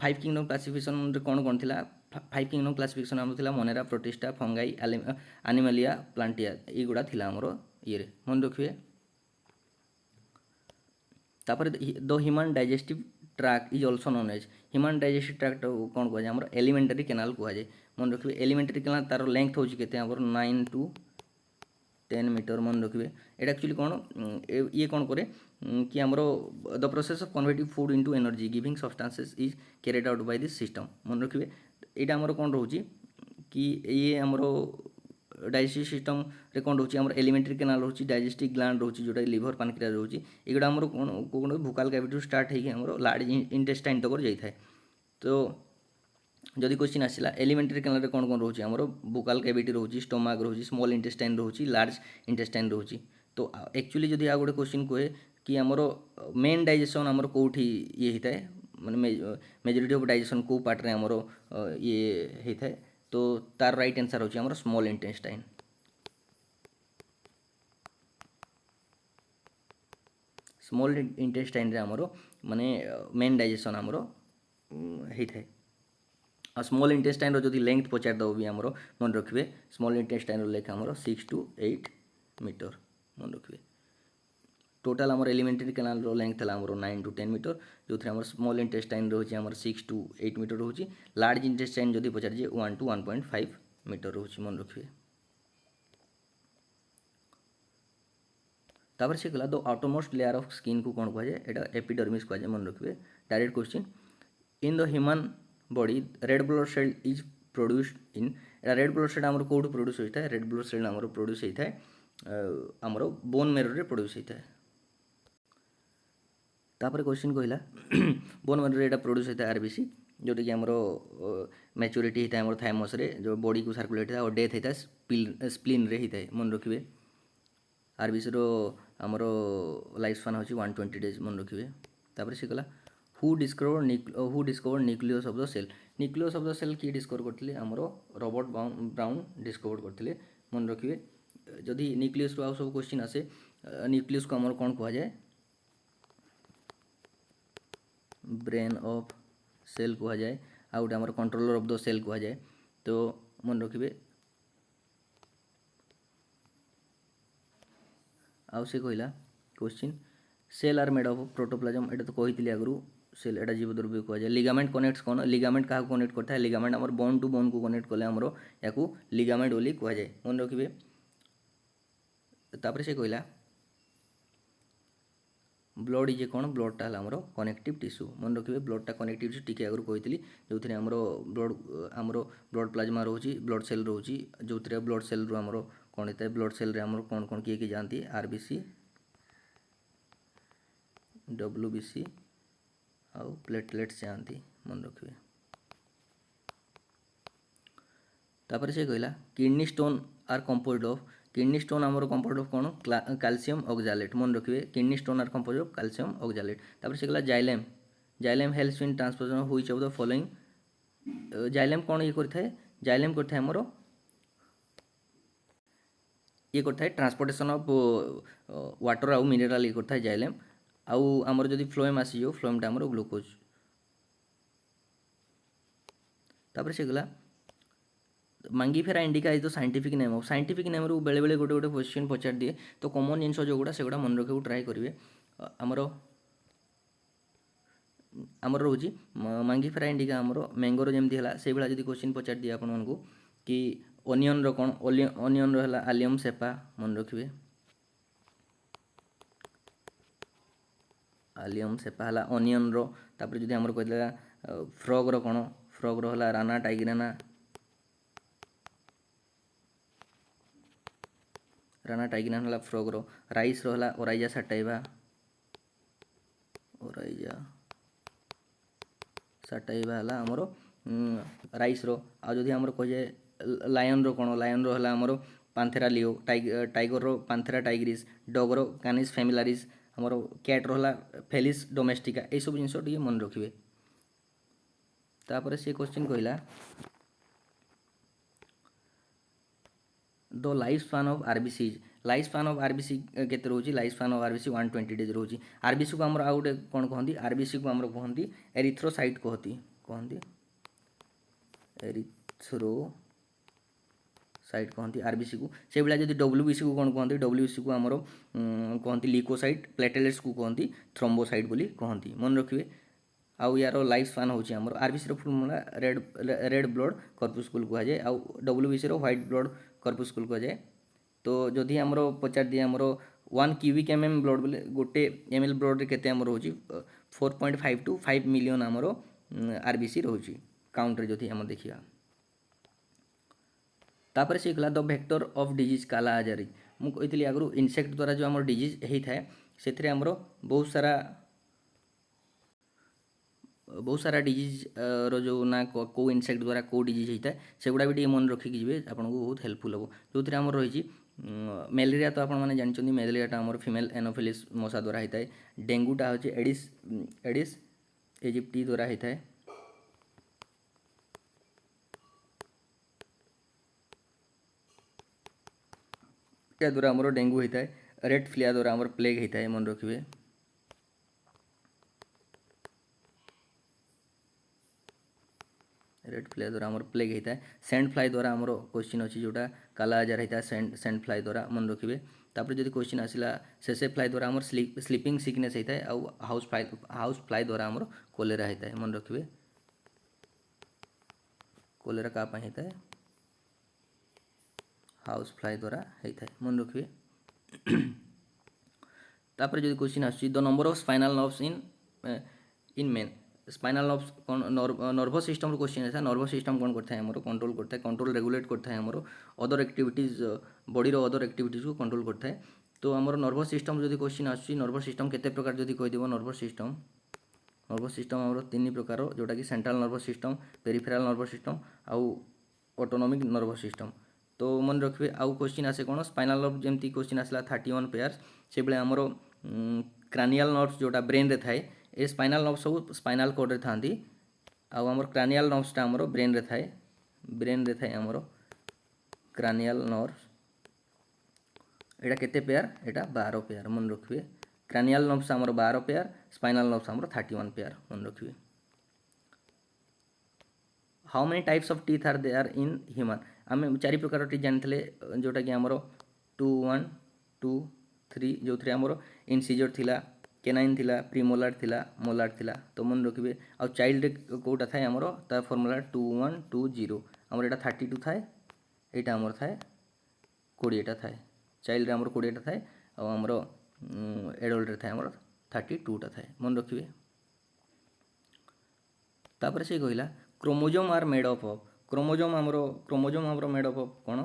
5 किंगडम क्लासिफिकेशन कौन कौन थी 5 किंगडम क्लासिफिकेशन आम थी monera protista fungi animalia plantae युड़ा थी आमर ये मन रखिए। तापर the human digestive tract is also known as human digestive tract कौन कहुए आमर एलिमेंटरी कैनाल कहुए। मन रखिए एलिमेंटरी कैनाल तार लेंथ होची केते आमर 9 to 10 मीटर मन रखिए। एटा एक्चुअली कौन ये कौन करे कि आमर the process of converting food into energy giving substances is carried out by this system. मन रखिए यहाँ आमर कौन रोचे कि ये आमर डाइजेस्टिव सिस्टम रे कौन रोचे आमर एलिमेंटरी कैनाल रोचे डाइजेस्टिव ग्लैंड रोचे जोटा लिवर पानक्रियास रोचे एगुड़ा आमर कौन भोकाल कैविटी स्टार्ट होगी आमर लार्ज इंटेस्टाइन तक जाए। तो जदि क्वेश्चन आसला एलिमेंटरी कैनाल कौन कौन रोचे आमर भोकाल कैविटी रोचे स्टोमाक रोचे स्मॉल इंटेस्टाइन रोचे लार्ज इंटेस्टाइन रोचे। तो एक्चुअली जदि आ गोटे क्वेश्चन कहे कि आमर मेन डाइजेशन आमर कौटी ये होता है माने मेजोरिटी ऑफ डाइजेशन को पार्ट रे आमर ये होता है। तो तार राइट आंसर होची आमर स्मॉल इंटेस्टाइन। स्मॉल इंटेस्टाइन रे आमर माने मेन डाइजेशन आमर होता है। आ स्मॉल इंटेस्टाइन रो जदि लेंथ पचार दब भी आमर मन रखिए स्मॉल इंटेस्टाइन रो लेख आमर 6 to 8 मीटर मन रखिए। टोटाल आमर एलिमेंटरी कैनाल रो लेंथ है आमर 9 to 10 मीटर जो थे आमर स्मॉल इंटेस्टाइन रोचे आमर 6 to 8 मीटर रोचे लार्ज इंटेस्टाइन जदि पचार 1 to 1.5 मीटर रोचे मन रखिए। तापर से गला the outermost layer of skin को कौन कहुए एटा एपिडर्मिस कहुए मन रखिए। Direct question in the human body red blood cell is produced in red blood cell आमर कौट प्रोड्यूस होता है रेड ब्लड सेल आमर प्रोड्यूस होता है आमर बोन मेरो रे प्रोड्यूस होता है। तापर क्वेश्चन कहला बोन मेरो एटा प्रोड्यूस होता है आरबीसी जोटा कि आमर मैच्योरिटी होता है आमर थाइमस रे जो बॉडी को सर्कुलेट होता है और डेथ होता है स्प्लीन रे होता है मन रखिए। आरबीसी रो आमर लाइफ स्पान होची 120 days मन रखिए। तापर से गला who discover nucleus of the cell nucleus of the cell किए डिस्कवर करथिले आमर रॉबर्ट ब्राउन डिस्कवर करथिले मन रखिए। जदि न्यूक्लियस रो आउ सब क्वेश्चन आसे न्यूक्लियस को आमर कौन कहा जाए ब्रेन ऑफ सेल कहा जाए आ गोटे आमर कंट्रोलर ऑफ द सेल कहा जाए। तो मन रखिए आउ से कहला question cell are made of protoplasm एटा तो कही आगु सेल एटा जीवद्रव्य कहा जाए। लिगामेंट कनेक्ट्स कौन लिगामेंट क्या कनेक्ट करता है लिगामेंट आमर बोन टू बोन को कनेक्ट कले आमर या लिगामेंट बोली कहा जाए मन रखिए। तापर से कहला ब्लड इज कौन ब्लडटा आमर कनेक्टिव टिश्यू मन रखिए ब्लडटा कनेक्टिव टिश्यू टी आगु कही जो थे आमर ब्लड प्लाज्मा रोची ब्लड सेल रोची जो थे ब्लड सेल रो आमर कौन होता है ब्लड सेल रे आमर कौन कौन किए जाती आरबीसी डब्ल्यूबीसी आउ प्लेटलेट्स जाती मन रखिए। तापर से कहला kidney stone are composed of kidney stone आमर कंपोज्ड ऑफ कौन कैल्शियम ऑक्सैलेट मन रखिए kidney stone are composed of calcium oxalate. तापर से कहला xylem xylem helps in transportation which of the following xylem कौन ये करता है जाइलेम करता है आमर ये करता है ट्रांसपोर्टेशन ऑफ वाटर आउ मिनेराल ये करता है जाइलेम आउ आमर जदि फ्लोएम आसीजो फ्लोएमटा आमर ग्लूकोज तापर से गला mangifera indica is the scientific name of scientific name रू बेले बेले गोटे गोटे क्वेश्चन पचार दिए तो कॉमन जिनस जोगुड़ा से मन रखा ट्राए करेंगे आमर आमर रोचे मांगीफेरा इंडिका आमर मैंगोर जमी है से भाया जब क्वेश्चन पचार दिए आपको कि ओनियन कौन ओनियन रहा आलियम सेपा मन रखिए आलियम सेपा है ओनियन रोपर जब आम कहला फ्रग कौन फ्रग रहा राना टाइग्राना राना टाइग्राना है फ्रग राइस रहा ओराइजा साटाइवा ओराइजा साटाइवा है आमर राइस आदि आमर कहे लायन कौन लायन रहा आमर पांथेरा लिओ टाइगर पांथेरा टाइग्रिस डगर कानिस फेमिलारिस आमर कैट रहा फेलिस डोमेस्टिका ये सब जिन मन रखिए तापर से क्वेश्चन कहला the life span of RBC life span of RBC केते रोची life span of RBC 120 days रोची आरबीसी को हमर आउट कोन कहंदी आरबीसी को हमर कहंदी एरिथ्रोसाइट कहंदी एरिथ्रोसाइट कहंदी आरबीसी को से बेला जदी डब्ल्यूबीसी को कोन कहंदी डब्ल्यूबीसी को हमर कहंदी ल्यूकोसाइट प्लेटलेट्स को कहंदी थ्रोम्बोसाइट बोली कहंदी मन रखिए आउ यार लाइफ स्पान होची हमर आरबीसी रो फॉर्मूला रेड ब्लड कर्पुस्कुल कहा जाए आउ डब्ल्यूबीसी रो व्हाइट ब्लड कर्पुस्कुल कहा जाए तो जदि आमर पचार दिए आमर 1 क्यूबिक एमएम ब्लड बोले गोटे एमएल ब्लड केते आमर होची 4.5 टू 5 मिलियन आमर आरबीसी रोची काउंट रे जदि हम देखिया तापर से गला द वेक्टर ऑफ डिजीज काला आजारी मु कहितली आगु इनसेक्ट द्वारा जो आमर डिजीज हेई थाए सेथिरे आमर बहुत सारा डिजीज रो ना को इनसेक्ट द्वारा को डिजीज होता है से गुड़ा भी मन रखिक जी आपको बहुत हेल्पफुल हम जो थे आम रही मलेरिया तो आपने जानते मलेरियाटा आम फीमेल एनोफिलिस मशा द्वारा होता है डेंगूटा हूँ एडिस एडिस इजिप्टी द्वारा होता है द्वारा आम डेंगू होता है रेड फ्लिया द्वारा आम प्लेग होता है मन रखिए रेड फ्लाई द्वारा आमर प्लेग होता है सैंड फ्लाई द्वारा आमर क्वेश्चन अच्छी जोटा काला आजार होता है सैंड फ्लाई द्वारा मन रखिए तापर जब क्वेश्चन आसला सेसे फ्लाई द्वारा आमर स्लीपिंग सिकनेस होता है आउ हाउस फ्लाई द्वारा आमर कोलेरा होता है मन रखिए कोलेरा क्या होता है हाउस फ्लाई द्वारा होता है मन रखिए तापर जब क्वेश्चन आस the number of spinal nerves in men spinal nerves कौन नर्वस सिस्टम क्वेश्चन है नर्वस सिस्टम कौन करता है हमरो कंट्रोल करता है कंट्रोल रेगुलेट करता है हमरो अदर एक्टिविटीज बॉडी रो अदर एक्टिविटीज को कंट्रोल करता है तो हमरो नर्वस सिस्टम जब क्वेश्चन आसुची नर्वस सिस्टम केते प्रकार जब कहीदेव नर्वस सिस्टम हमरो 3 प्रकार जोटा कि central nervous system peripheral nervous system आउ ऑटोनोमिक नर्वस सिस्टम तो मन रखिए आउ क्वेश्चन आसे कौन स्पाइनल नर्व जमती क्वेश्चन आसला 31 पेयर्स से बेले हमरो क्रानियल नर्व्स जोटा ब्रेन रे थाए ए स्पाइनल नर्व सब स्पाइनल कॉर्ड रे थांती आउ हमर क्रानियल नर्व्सटा हमर ब्रेन रे थाए हमर क्रानियल नर्व्स एटा केते पेयर एटा 12 पेयर मन रखिए क्रानियल नर्व्स हमर 12 पेयर स्पाइनल नर्व्स हमर 31 पेयर मन रखिए how many types of teeth are there in human आम 4 प्रकार टीथ जानते जोटा कि हमर 2 1 2 3 जो थे हमर इनसिजर थिला केनाइन थिला प्रीमोलार थिला मोलार थिला तो मन रखिए आ चाइल्ड कोटा थाए हमर ता फॉर्मूला 2120 हमर एटा 32 थाए एटा हमर थाए 20टा थाए चाइल्ड हमर 20टा थाए आ हमर एडल्ट रे थाए हमर 32टा थाए मन रखिए तापर से कहला chromosome are made up of chromosome हमर मेड अप ऑफ कौन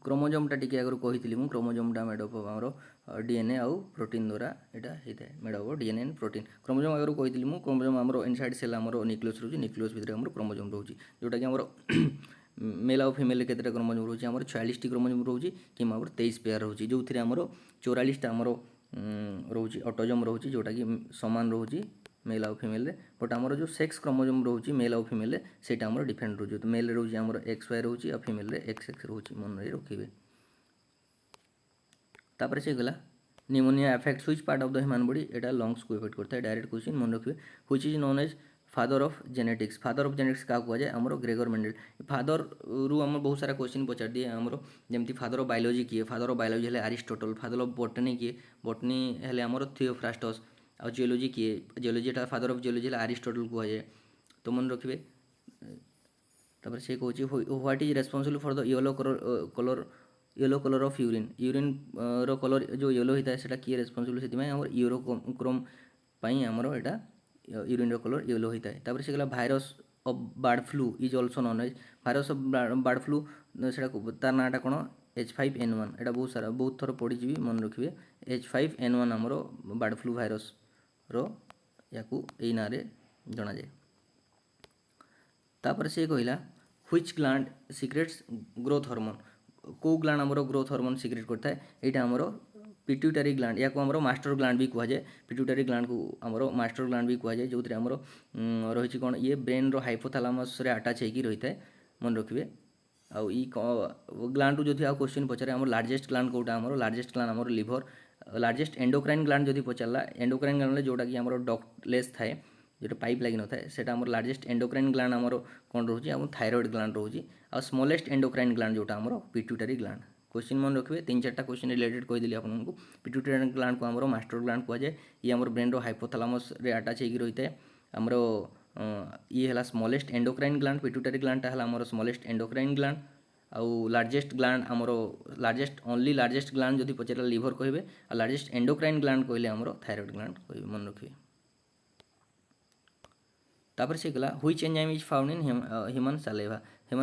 क्रोमोजोमटा टी आगे कही मुझे क्रोमोजोमटा मेड अप ऑफ आमर डीएनए आउ प्रोटीन द्वारा यहाँ होता है made up DNA and protein chromosome आगे कही मुझे क्रोमोजोम आमर इनसाइड सेल आमर न्यूक्लियस रोचे न्यूक्लियस भितर आमर क्रोमोजोम रोचे जोटा कि आमर मेल आउ फीमेल केतेटा क्रोमोजोम रोचे आमर 46टी क्रोमोजोम रोचे कि आमर 23 पेयर रोचे जो थे आमर 44टा आमर रोचे ऑटोजोम रोचे जोटा कि समान रोचे मेल आउ फीमेल बट आमर जो सेक्स क्रोमोजोम रोचे मेल आउ फीमेल से डिफरेंट रोचे तो मेल रोचे आमर XY रोचे और फीमेल XX रोचे मन रखिए तापर से गला pneumonia affect which part of the human body एटा लंग्स को इफेक्ट करता है डायरेक्ट क्वेश्चन मन रखिए which is known as father of genetics क्या कह जाए आमर ग्रेगर मेंडल फादर रु आम बहुत सारा क्वेश्चन पचार दिए आमर जमी फादर ऑफ बायोलॉजी किए फादर ऑफ बायोलॉजी है अरिस्टोटल फादर ऑफ बॉटनी किए बॉटनी है आमर थियोफ्रास्टस आ जियोलॉजी किए जियोलॉजी फादर ऑफ जियोलॉजी है अरिस्टोटल कह जाए तो मन रखिए तापर से कहूँ what is responsible for the yellow colour of urine urine रो कलर जो येलो होता है सेटा किए रेस्पॉन्सिबल से आम यूरोक्रोम आमर एटा यूरिन रो कलर येलो होता है तापर से गला virus of bird flu is also known as virus of bird flu से तार नाटा कौन H5N1 एटा बहुत थर पढ़ी भी मन रखिए H5N1 आमर बर्ड फ्लू भाइरस रो याकू यही ना जना जाए तापर से कहला which gland secretes growth hormone को ग्लैंड आमर ग्रोथ हार्मोन सिक्रेट करता है यहाँ आमर पिट्यूटरी ग्लैंड या आमर मास्टर ग्लैंड भी कहुए पिट्यूटरी ग्लैंड को आमर मास्टर ग्लैंड भी कहुए जो आमर रही कौन ये ब्रेन रो हाइपोथैलेमस रे अटैच होकर रही है मन रखिए आउ ग्लैंड जो आ क्वेश्चन पचारे आम लार्जेस्ट ग्लैंड कौटा आमर लार्जेस्ट ग्लैंड आमर लिवर लार्जेस्ट एंडोक्राइन ग्लैंड जो पचारा एंडोक्राइन ग्लैंड जोटा कि आमर डक्टलेस थाए जो पाइप लगी न थाए सेटा आमर लार्जेस्ट एंडोक्राइन ग्लैंड आमर कौन रोचे आम थायरॉइड ग्लैंड रोचे आ स्मॉलेस्ट एंडोक्राइन ग्लैंड जोटा आमर पिट्यूटरी ग्लैंड क्वेश्चन मन रखिए 3-4टा क्वेश्चन रिलेटेड कहीदेली आपको पिट्यूटरी ग्लैंड को आमर मास्टर ग्लैंड कहुए ये आमर ब्रेन रो हाइपोथैलेमस रे अटैच होकर रही है आमर ये है smallest endocrine gland pituitary gland है आमर स्मॉलेस्ट एंडोक्राइन ग्लैंड आउ लार्जेस्ट ग्लैंड आमर लार्जेस्ट ग्लैंड जब पचारा लिवर कहे आ लार्जेस्ट एंडोक्राइन ग्लैंड कहले आमर थायरॉइड ग्लैंड कहे मन रखिए तापर से गला which enzyme is found in human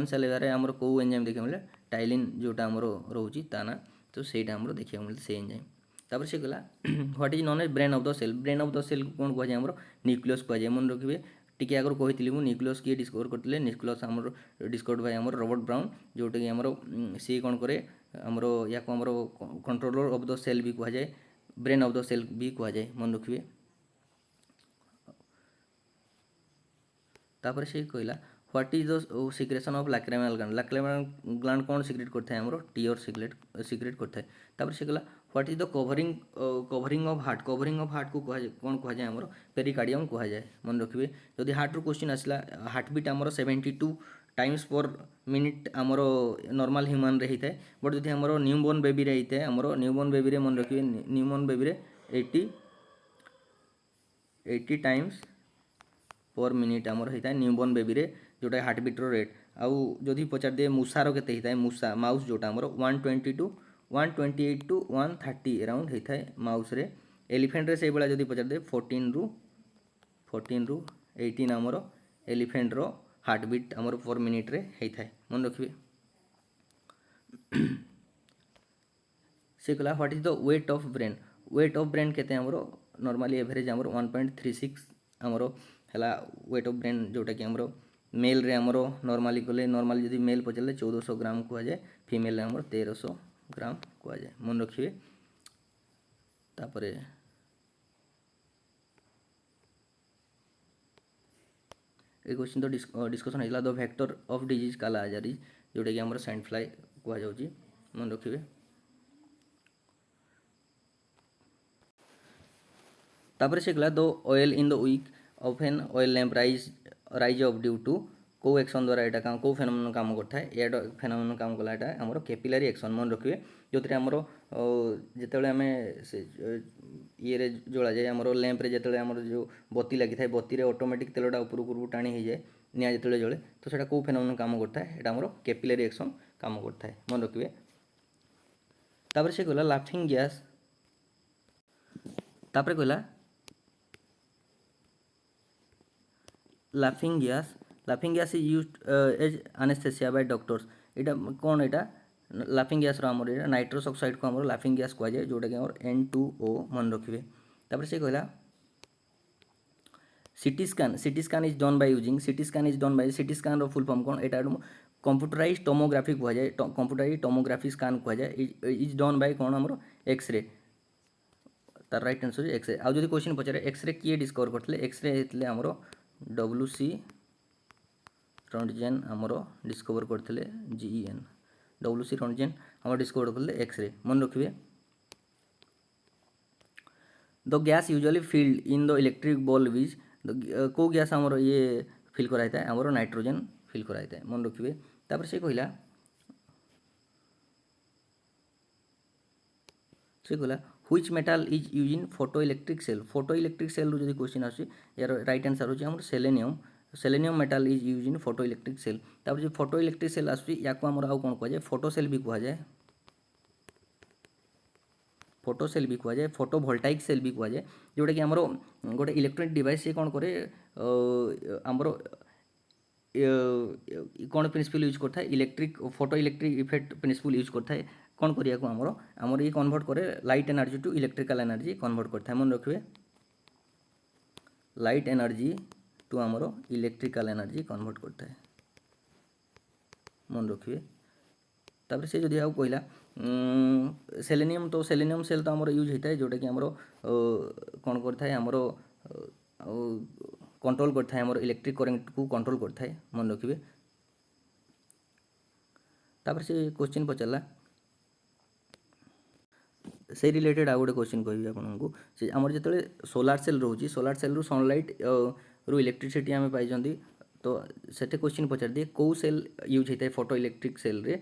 saliva रे आमर को एंजाइम देखा मिले टाइलिन जोटा आमर रोची ताना तो सेटा आमर देखा मिले से एंजाइम तापर से गला what is known as brain of the cell कौन कह जाए आमर न्यूक्लियस कह जाए मन रखिए टिके आगर कही न्यूक्लियस किए डिस्कवर करते न्यूक्लियस आमर डिस्कवर्ड बाय आमर रॉबर्ट ब्राउन जोटा कि आमर सी कौन करे आमर या आमर कंट्रोलर ऑफ द सेल भी कह जाए ब्रेन ऑफ द सेल भी कह जाए मन रखिए तापर से कहला what is the secretion of lacrimal gland कौन सिक्रेट करता है आमर टीयर सिक्रेट करता है तापर से कहला what is the covering of heart को कौन कह जाए आमर पेरिकार्डियम कह जाए मन रखिए जदि हार्ट रो क्वेश्चन आसला हार्ट बीट आमर 72 टाइम्स पर मिनिट आमर नॉर्मल ह्यूमन रे होता है बट जदि आमर न्यूबॉर्न बेबी रे होता है आमर न्यूबॉर्न बेबी रे मन रखिए न्यूबॉर्न बेबी रे 80 टाइम्स पर मिनिट आमर होता है न्यूबॉर्न बेबी रे जोटा हार्ट बीट रो रेट आउ जदि पचार दे मूसार केते होता है मूसा माउस जोटा आमर 128 टू 130 अराउंड होता है माउस रे एलिफेंट रे से बड़ा जदि पचार दे 14 रु 18 आमर एलिफेंट रो हार्ट बीट आमर पर मिनिट रे होता है मन रखिए से कहला what is the weight of brain केते आमर नॉर्मली एवरेज आमर 1.36 आमर है वेट ऑफ ब्रेन जोटा कि आमर मेल रे आमर नॉर्मली जदि मेल पचारे 1400 ग्राम कह जाए फीमेल रे आमर 1300 ग्राम कह जाए मन रखिए तापरे ये क्वेश्चन तो डिस्कसन होता द वेक्टर ऑफ डिजीज काला आजारी जोटा कि आमर सैंड फ्लाई कह जाऊँगी मन रखिए तापर से गला the oil in the wick of an oil lamp rise of due to को एक्शन द्वारा यहाँ काम को फेनोमेनन काम करता है या फेनोमेनन काम कला यहाँ आमर कैपिलारी एक्शन मन रखिए जो आमर जिते आम ये जोड़ा जाए आमर लैंप रे जिते आमर जो बत्ती लगी था बत्ती रे ऑटोमेटिक तेलटा उपरकू टाणी हो जाए निआ जो जले तो सेटा को फेनोमेनन काम करता है यहाँ आमर कैपिलारी एक्शन काम करता है मन रखिए तापर से कहला लाफिंग गैस तापर कहला laughing gas is used as anaesthesia by doctors एटा कौन एटा लाफिंग गैस आमर ये नाइट्रस ऑक्साइड को आमर लाफिंग गैस कह जाए जोटा कि आमर N2O मन रखिए तापर से कहला CT scan is done by using CT scan रो फुल फॉर्म कौन एटा कंप्यूटराइज टोमोग्राफी कह जाए कंप्यूटराइज टोमोग्राफी स्कैन कह जाए इज डन बाय कौन आमर एक्सरे तार राइट आंसर एक्सरे आउ जदि क्वेश्चन पचारे एक्सरे किए डिस्कवर करते एक्सरे होते आमर WC रंटजेन आमर डिस्कवर करते GEN WC रंटजेन आमर डिस्कवर करते एक्सरे मन रखिए the gas usually filled in the electric bulb is को गैस आमर ये फिल कराई था आमर नाइट्रोजन फिल कराई था मन रखिए। तापर से कहला which metal is use in photo electric cell रू जदि क्वेश्चन आसी यार राइट आंसर होची हमर selenium metal is use in photo electric cell. तापर जो फोटो इलेक्ट्रिक सेल आसी याको हमर आउ कोन कहै फोटो सेल भी कहै जाय फोटो सेल भी कहै जाय फोटो वोल्टाइक सेल भी कहै जाय जोटा कि हमर गोटे इलेक्ट्रॉनिक डिवाइस से कोन करे हमर कौन प्रिंसिपल यूज करता है electric photo electric effect principle use करता है कौन करिया को हमर ये कन्वर्ट करे light energy to electrical energy convert करता है मन रखिए लाइट एनर्जी टू हमर इलेक्ट्रिकल एनर्जी कन्वर्ट करता है मन रखिए। तापर से जदि आउ कहला सेलेनियम तो सेलेनियम सेल तो हमर यूज होता है जोटा कि हमर कौन करता है हमर कंट्रोल करता है हमर इलेक्ट्रिक करेंट को कंट्रोल करता है मन रखिए। तापर से क्वेश्चन पचारा से रिलेटेड आ गोटे क्वेश्चन कहि आपको से आमर जो सोलार सेल रोची सोलार सेल रू सनलाइट रू इलेक्ट्रिसिटी आम पाई तो से क्वेश्चन पचार दिए कौ सेल यूज होता है फोटो इलेक्ट्रिक सेल रे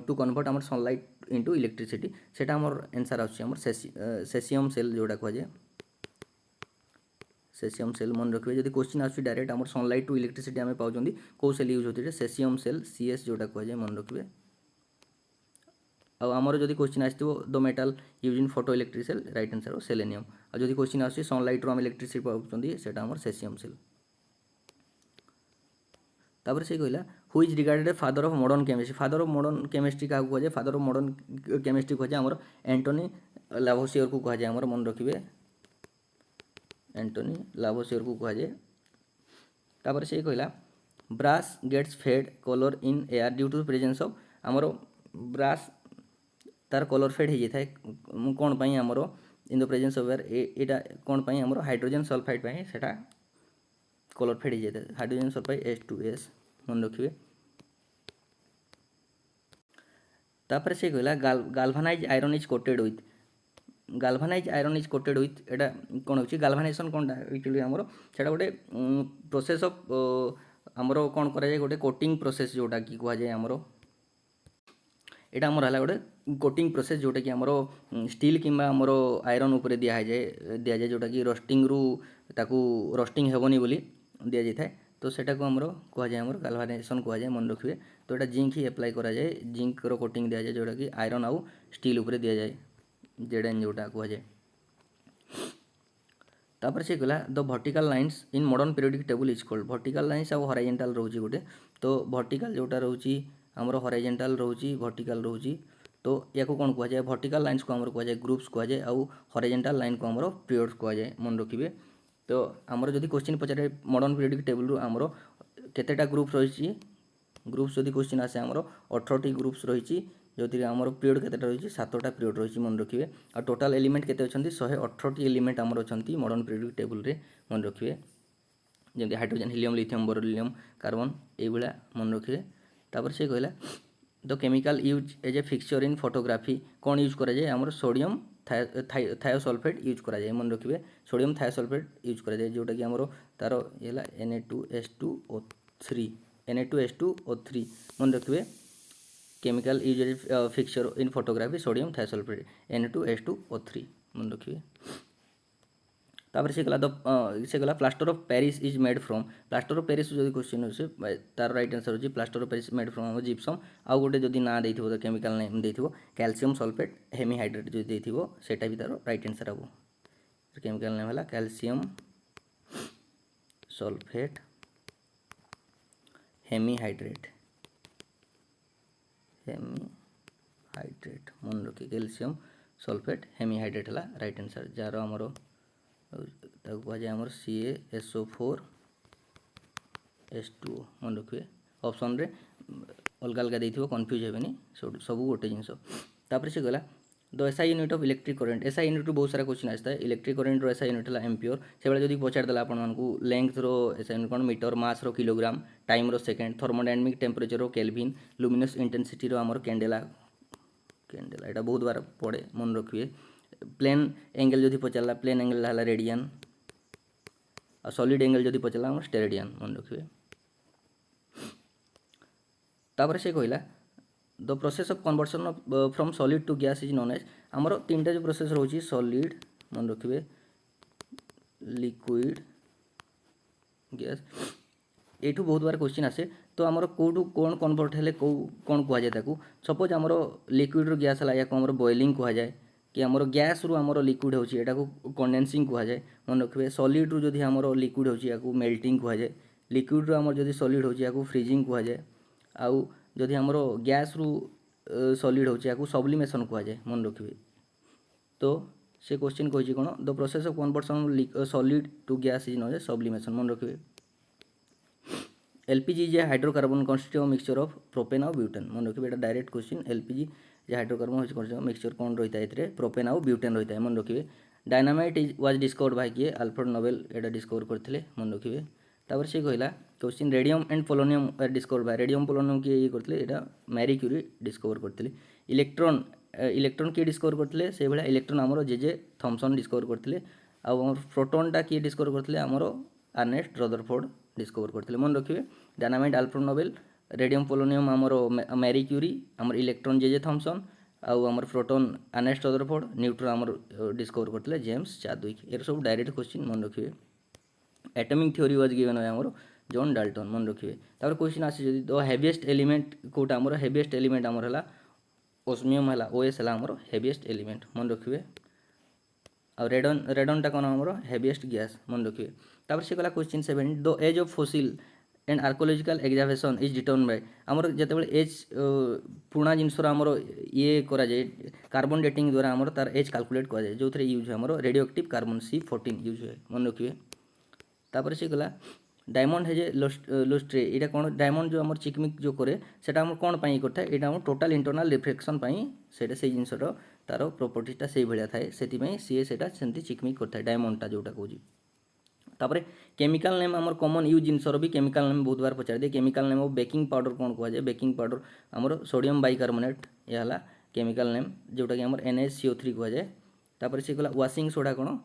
टू कन्वर्ट आमर सनलाइट इनटू इलेक्ट्रिसिटी सेटा आमर आंसर आमर सेसियम सेल जोड़ा कहुए सेसियम सेल मन रखिए। जब क्वेश्चन आस डायरेक्ट आमर सनलाइट टू इलेक्ट्रिसिटी आम पाँच कौ सेल यूज होती है सेसियम सेल सीएस जोड़ा कहुए मन रखिए। आमर जदि क्वेश्चन आसो the metal use in photo electric cell right answer selenium और जदि क्वेश्चन आस सनलाइट रू आम इलेक्ट्रिसिटी पाँच से आमर सेसियम सेल। तापर से कहला who is regarded father of modern chemistry क्या कहुए फादर ऑफ मॉडर्न केमिस्ट्री कहुए आमर एंटोनी लावोसियर को कहुए आमर मन रखिए एंटोनी लावोसियर को कहुए। तापर से कहला brass gets fade colour in air due to presence of आमर ब्रास तार कलर फेड हो जाए कौन पाई आमर in the presence of air एटा कौन पाई आमर हाइड्रोजन सल्फाइड पाई सेटा कलर फेड हो जाए हाइड्रोजन सल्फाइड H2S मन रखिए। तापर से कहला galvanize iron is coated with galvanize iron is coated with एटा कौन होची गाल्भानाइजेशन कौन एक्चुअली आमर सेटा गोटे प्रोसेस ऑफ आमर कौन करा जाए गोटे कोटिंग प्रोसेस जोटा कि कहा जाए आमर एटा आमर हला गोटे कोटिंग प्रोसेस जोटा कि आमर स्टील किंबा आमर आयरन ऊपर दिया जाए जोटा कि रोस्टिंग रू ताकू रोस्टिंग हेबनी बोली दिया जाए तो सेटा को आमर कहा जाए आमर गाल्भानाइजेशन कहा जाए मन रखिए। तो एटा जिंक ही एप्लाई करा जाए जिंक रो कोटिंग दिया जाए जोटा कि आयरन आउ स्टील ऊपर दिया जाए जेडएन जोटा कहा जाए। तापर से कहला the vertical lines in modern periodic table is called vertical lines आउ हॉराइजॉन्टल रोची गोटे तो वर्टिकल जोटा रोची आमर हॉराइजॉन्टल रोची वर्टिकल रोची तो या को कौन कहा जाए वर्टिकल लाइन्स को आमर कहा जाए ग्रुप्स कहा जाए आउ हॉराइजॉन्टल लाइन को आमर पीरियड्स कहा जाए मन रखिए। तो आमर जदि क्वेश्चन पचारे मॉडर्न पीरियोडिक टेबल रू आमर केतेटा ग्रुप्स रही ग्रुप्स जदि क्वेश्चन आसे आमर 18टी ग्रुप्स रही जो आमर पीरियड केतेटा रही 7टा पीरियड रही मन रखिए और टोटाल एलिमेंट केते अछंती 118टी एलिमेंट आमर अछंती मॉडर्न पीरियोडिक टेबल रे मन रखिए जमती hydrogen helium lithium beryllium carbon ये भाया मन रखिए। तापर से कहला the chemical use as a fixture in photography कौन यूज करा जाए आमर सोडियम थायोसल्फेट यूज करा जाए मन रखिए सोडियम थायोसल्फेट यूज करा जाए जोटा कि आमर तार ये Na2H2O3 मन रखिए chemical use as fixture in photography sodium thiosulphate Na2H2O3 मन रखिए। तापर से गला plaster of Paris is made from plaster of Paris जो क्वेश्चन अच्छे तार राइट आंसर होची plaster of Paris made from gypsum आउ गोटे जदि ना देथिबो तो केमिकल नेम देथिबो कैल्शियम सल्फेट हेमीहाइड्रेट जो देथिबो सेटा भी तार राइट आंसर हबो केमिकल नेम हला कैल्शियम सल्फेट हेमीहाइड्रेट मन रखिए कैल्शियम सल्फेट हेमीहाइड्रेट हला राइट आंसर जार हमरो कह जाए आमर CaSO4 H2O मन रखिए ऑप्शन रे अलग अलग देथिबो कंफ्यूज हेबेनी सब गोटे जिनस। तापर से गला the SI unit of electric current SI unit बहुत सारा क्वेश्चन आसता है इलेक्ट्रिक करंट रो SI यूनिट है एम्पियर से बेले जदि पचार देला आपण मानकू लेंथ रो SI यूनिट कोन मीटर मास रो किलोग्राम टाइम रो सेकेंड थर्मोडायनामिक टेम्परेचर रो केल्विन लुमिनस इंटेंसिटी रो आमर कैंडेला एटा बहुत बार पड़े मन रखिए प्लेन एंगल जदि पचारा प्लेन एंगल है रेडियन आ सॉलिड एंगल जदि पचारा हम स्टेरेडियन मन रखिए। तापर से कहला the process of conversion of from solid to gas is known as आमर तीन जो प्रोसेस रोची सॉलिड मन रखिए लिक्विड गैस एठू बहुत बार क्वेश्चन आसे तो आमर कोटू कौन कन्वर्ट हेले कौन कह जाए सपोज आमर लिक्विड रो गैस है या आमर बॉइलिंग कह जाए कि आमर गैस रु आमर लिक्विड होची एटा को कंडेंसिंग कह जाए मन रखिए। सॉलिड रु जदि आमर लिक्विड होची या को मेल्टिंग कह जाए लिक्विड रु आमर जदि सॉलिड होची या को फ्रीजिंग कह जाए आउ जदि आमर गैस रु सॉलिड होची या को सब्लिमेशन कह जाए मन रखिए। तो से क्वेश्चन कही कौन the process of conversion solid to gas is known as sublimation मन रखिए। एलपीजी जे hydrocarbon consist of mixture of propane और ब्यूटेन मन रखिए एटा डायरेक्ट क्वेश्चन एलपीजी जे हाइड्रोकार्बन मिक्सचर कौन रही है प्रोपेन और ब्यूटेन रही है मन रखिए। Dynamite is was discovered by किए अल्फ्रेड नोबेल एटा डिस्कवर करते मन रखिए। तापर से कहला question radium and polonium discovered by radium polonium किए ये करते एटा मैरी क्यूरी डिस्कवर करते। इलेक्ट्रॉन इलेक्ट्रॉन किए डिस्कवर करते से भाया इलेक्ट्रॉन आमर जे थॉमसन डिस्कवर करते आम प्रोटोनटा किए डिस्कवर करते आमर अर्नेस्ट रदरफोर्ड डिस्कवर करते मन रखिए। Dynamite Alfred Nobel radium polonium आमर मैरी क्यूरी आमर इलेक्ट्रॉन जे थॉमसन आउ आमर प्रोटोन अर्नेस्ट रदरफोर्ड न्यूट्रॉन आमर डिस्कवर करते जेम्स चाडविक ये सब डायरेक्ट क्वेश्चन मन रखिए। एटॉमिक थ्योरी वाज गिवन है आमर जॉन डाल्टन मन रखिए। तापर क्वेश्चन आसी जदि द हेवीएस्ट एलिमेंट कोटा आमर हेवीएस्ट एलिमेंट आमर हला ओस्मियम है ओएस है आमर हेवीएस्ट एलिमेंट मन रखिए। और रेडनटा कौन आमर हेवीएस्ट गैस मन रखिए। तापर से गला question 7 the age of fossil and archaeological excavation is determined by आमर जितेबाला एज पुराना जिनसर आमर ये करा जाए कार्बन डेटिंग द्वारा आमर तार एज कैलकुलेट करा जाए जो थे यूज है आमर रेडियोएक्टिव कार्बन C14 यूज है मन रखिए। तापर से गला डायमंड है जे लुस्ट्रे यहाँ कौन डायमंड जो आमर चिकमिक जो करे सेटा आमर कौन पाई करता है यहाँ आम टोटाल इंटरनल रिफ्लेक्शन पाई सेटा से जिनसर तार प्रॉपर्टीटा से भाया थाए से सी सेटा सेमती चिकमिक करता है डायमंडटा जोटा कहूँ। तापर केमिकल नेम आमर कॉमन यूज जिनसर भी केमिकल नेम बहुत बार पचार दिए chemical name of baking powder कौन कह जाए बेकिंग पाउडर आमर सोडियम बाइकार्बोनेट यह है केमिकल नेम जोटा कि आमर NaCO3 कह जाए। तापर से गला वाशिंग सोडा कौन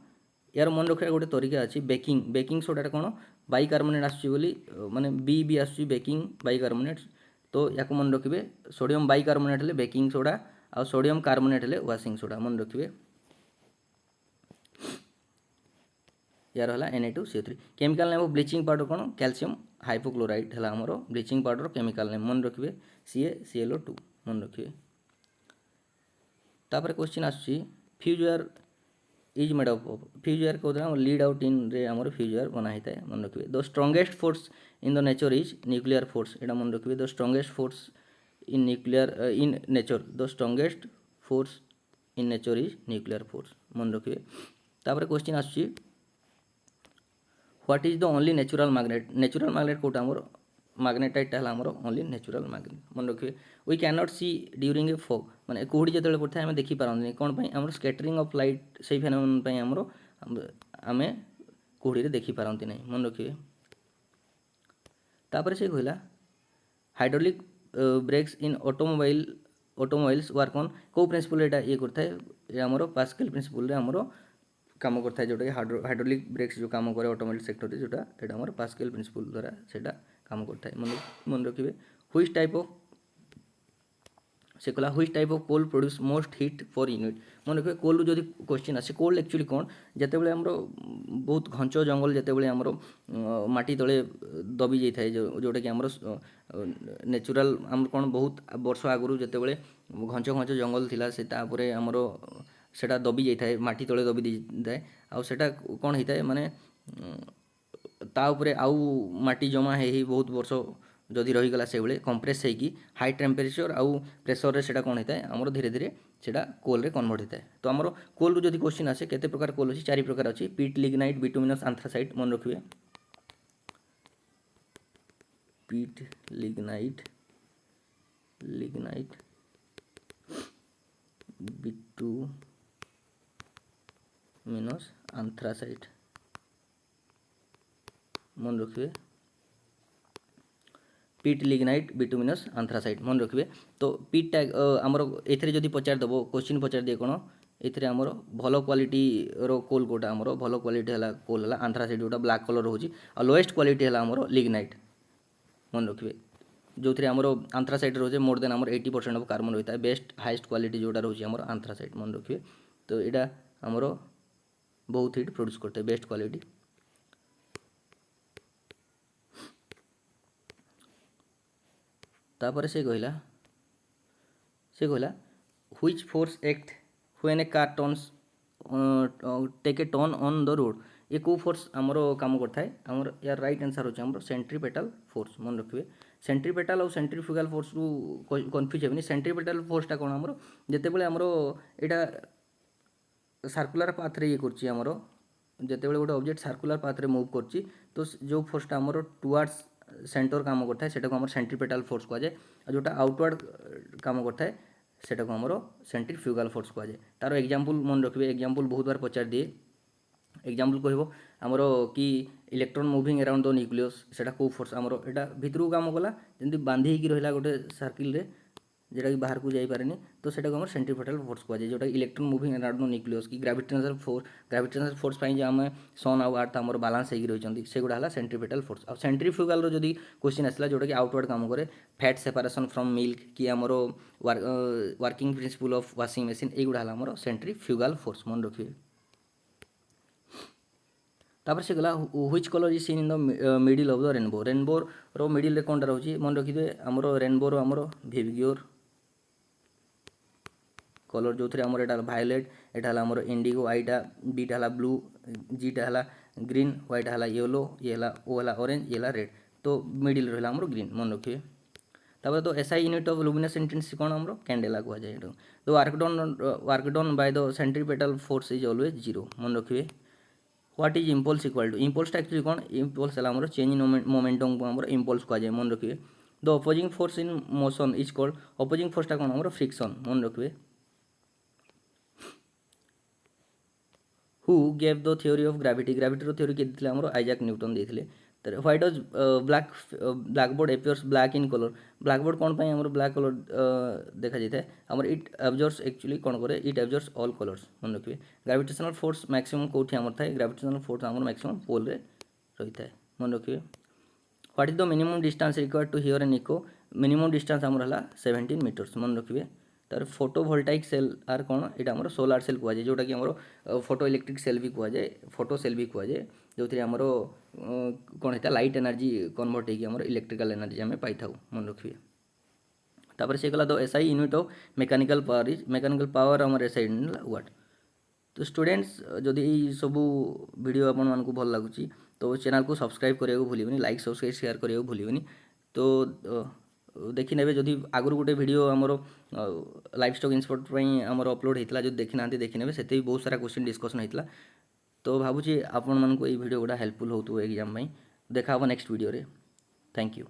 यार मन रखा गोटे तरीका अच्छी बेकिंग बेकिंग सोडा कौन बाइकार्बोनेट आसूली माने बी आसूँ बेकिंग बाइकार्बोनेट तो या मन रखिए सोडियम बाइकार्बोनेट है बेकिंग सोडा आ सोडियम कार्बोनेट है वाशिंग सोडा मन रखिए यार है Na2CO3। Chemical name of bleaching powder कौन कैल्शियम हाइपोक्लोराइड है आमर ब्लीचिंग पाउडर केमिकल नेम मन रखिए CaClO2 मन रखिए। तापर क्वेश्चन आसूँ फ्यूजर इज मेड अप फ्यूजर कहते लीड आउट इन रे आमर फ्यूजर बना होता है मन रखिए। The strongest force in the nature is nuclear force यहाँ मन रखिए the strongest force in nuclear in nature the strongest force in nature is nuclear force मन रखिए। तापर क्वेश्चन आसूँ what is the only natural magnet कोटा आमर magnetite है आमर ओनली नेचुरल मैग्नेट मन रखिए। We can not see during a fog माने कुहुड़ी जो पड़ता है आम देखी पारती कौन पाई आमर स्कैटरिंग ऑफ लाइट से फेनोमेनन आमर आम कुहुड़ी देखी पारती नहीं मन रखिए। तापर से कहला hydraulic breaks in automobiles work on को प्रिंसिपल एटा ये करता है आमर पास्कल प्रिंसिपल आमर काम करता है जोटा कि हाइड्रोलिक ब्रेक्स जो काम करे ऑटोमोबाइल सेक्टर में जोटा एटा आमर पास्कल प्रिंसिपल द्वारा सेटा काम करता है मन रखिए। व्हिच टाइप ऑफ से कहला which type of coal produce most heat for unit मन रखिए। कोल जो क्वेश्चन आसे कोल एक्चुअली कौन जितेबाला आमर बहुत घंच जंगल जितेबाला आमर माटी तले दबी जाए जोटा कि आमर नेचुरल आम कौन बहुत वर्ष आगु जितेबाला घंच घंच जंगल थिला से तापर आमर सेटा दबी जाए माटी तले दबी जाए आउ सेटा कौन होता है माने ता उपरे आउ माटी जमा है बहुत वर्ष जदि रहीगला से भाई कंप्रेस होगी हाई टेम्परेचर आउ प्रेसर रे सेटा कौन होता है आमर धीरे धीरे सेटा कोल रे कन्वर्ट होता है। तो आमर कोल रु जदि क्वेश्चन आसे केते प्रकार कोल अच्छी 4 प्रकार अच्छी पीट लिग्नाइट बिटुमिनस आंथ्रासाइट मन रखिए पीट लिग्नाइट बिटुमिनस आंथ्रासाइट मन रखिए पीट लिग्नाइट बिटुमिनस आंथ्रासाइट मन रखिए। तो पीट टैग आमर एथरे जदि पचार देबो क्वेश्चन पचार दिए कौन एथिरे आमर भल क्वालिटी रो कोल कोटा आमर भल क्वालिटी है कोल है आंथ्रासाइट जोटा ब्लैक कलर रोचे आ लोएस्ट क्वालिटी है आमर लिग्नाइट मन रखिए जो थी आमर आंथ्रासाइट रोचे मोर देन आमर 80% ऑफ कार्बन रही है बेस्ट हाईएस्ट क्वालिटी जोटा रोचे आमर आंथ्रासाइट मन रखिए तो यहाँ आमर बहुत हीट प्रोड्यूस करते बेस्ट क्वालिटी तापर से कहला which force act when a car turns take a turn on the road ये को फोर्स आमर काम करता है आमर यार राइट आंसर होचे आमर सेंट्रीपेटल फोर्स मन रखिए सेंट्रीपेटल और सेंट्रीफ्यूगल फोर्स रु कन्फ्यूज हेबनी सेंट्रीपेटल फोर्सटा कौन आमर जितेबाला आमर यहाँ सर्कुलर पाथ रे ये करछि आमर जितेबाला गोटे ऑब्जेक्ट सर्कुलर पाथ रे मूव करछि तो जो फोर्सटा आमर टुवर्ड्स सेंटर काम करता है सेटा को आमर सेंट्रीपेटल फोर्स कह जाए और जोटा आउटवर्ड काम करता है सेटा को आमर सेंट्रीफ्यूगल फोर्स कह जाए तार एग्जांपल मन रखिए एग्जांपल बहुत बार पचार दिए एग्जांपल कहब आमर कि electron moving around the nucleus सेटा को फोर्स आमर एटा भितर काम कला जमी बांधी होकर रहा गोटे सर्किल रे जेटा कि बाहर को जापारे तो सेटा को आम सेंट्रीपेटल फोर्स कह जाए जोटा electron moving around the nucleus कि ग्रेविटेशनल फोर्स जो आम सन आउ अर्थ आमर बालांस होकर रही से गुड़ा है सेंट्रीपेटल फोर्स आ सेंट्रीफ्यूगल जदि क्वेश्चन आसला जोटा कि आउटवर्ड काम करे फैट सेपारेशन फ्रॉम मिल्क कि आमर working principle of washing machine युड़ा है आमर सेंट्रीफ्यूगल फोर्स मन रखिए तापर से गला which colour is seen in the middle of the rainbow rainbow रो मिडिल रे कोनटा रहउची मन रखिबे हमर रेनबो रो हमर विवियोर कलर जो थरे हमर एटा वायलेट एटा हला हमर इंडिगो आईटा बीटा हला ब्लू जीटा हला ग्रीन व्हाइट हला येलो ये हला ओ हला ऑरेंज ये हला रेड तो मिडिल रहला हमर ग्रीन मन रखिबे तापर तो SI unit of luminous intensity कोन हमर कैंडेला को जाय एटा तो work done by the centripetal force is always 0 मन रखिबे what is impulse equal to इम्पल्सटा एक्चुअली कौन इम्पल्स है आमर चेंज इन मोमेंटम को आमर इम्पल्स कह जाए मन रखिए the opposing force in motion is called opposing फोर्सटा कौन आमर फ्रिक्शन मन रखिए who gave the theory of gravity gravity theory किए देते आमर आइजैक न्यूटन देते why does blackboard appears black in colour blackboard कौन पाई आमर ब्लैक कलर देखा जाए आमर इट एब्जॉर्ब्स एक्चुअली कौन करे इट एब्जॉर्ब्स ऑल कलर्स मन रखिए ग्रेविटेशनल फोर्स मैक्सिमम कोठी आमर थाए ग्रेविटेशनल फोर्स आमर मैक्सिमम पोल रे रही है मन रखिए what is the minimum distance required to hear an echo minimum distance आमर है 17 मीटर्स मन रखिए तार फोटोवोल्टाइक सेल आर कौन यहाँ आमर सोलार सेल कहुए जोटा कि आमर फोटो इलेक्ट्रिक सेल भी कहुए फोटो सेल भी कहुए जो थी आमर कौन होता लाइट एनर्जी कन्वर्ट होकर इलेक्ट्रिकल एनर्जी आम पाई था मन रखिए तापर से गला the SI unit of mechanical power is mechanical power आमर एसआई यूनिट व्हाट तो स्टूडेंट्स जदि सबू वीडियो आपण मानकु भल लगुच तो चैनल को सब्सक्राइब करिया भूलिबनी लाइक सब्सक्राइब शेयर करिया भूलिबनी तो देखि नेबे जदि आगुर गोटे वीडियो आमर लाइफ स्टॉक इंस्पेक्टर पई आमर अपलोड होइतला जो देखि नांती देखि नेबे सेते बहुत सारा क्वेश्चन डिस्कशन होइतला तो भाबुची आपण मानकु ए वीडियो गुडा हेल्पफुल होतु एग्जाम पई देखा हो नेक्स्ट वीडियो रे थैंक यू।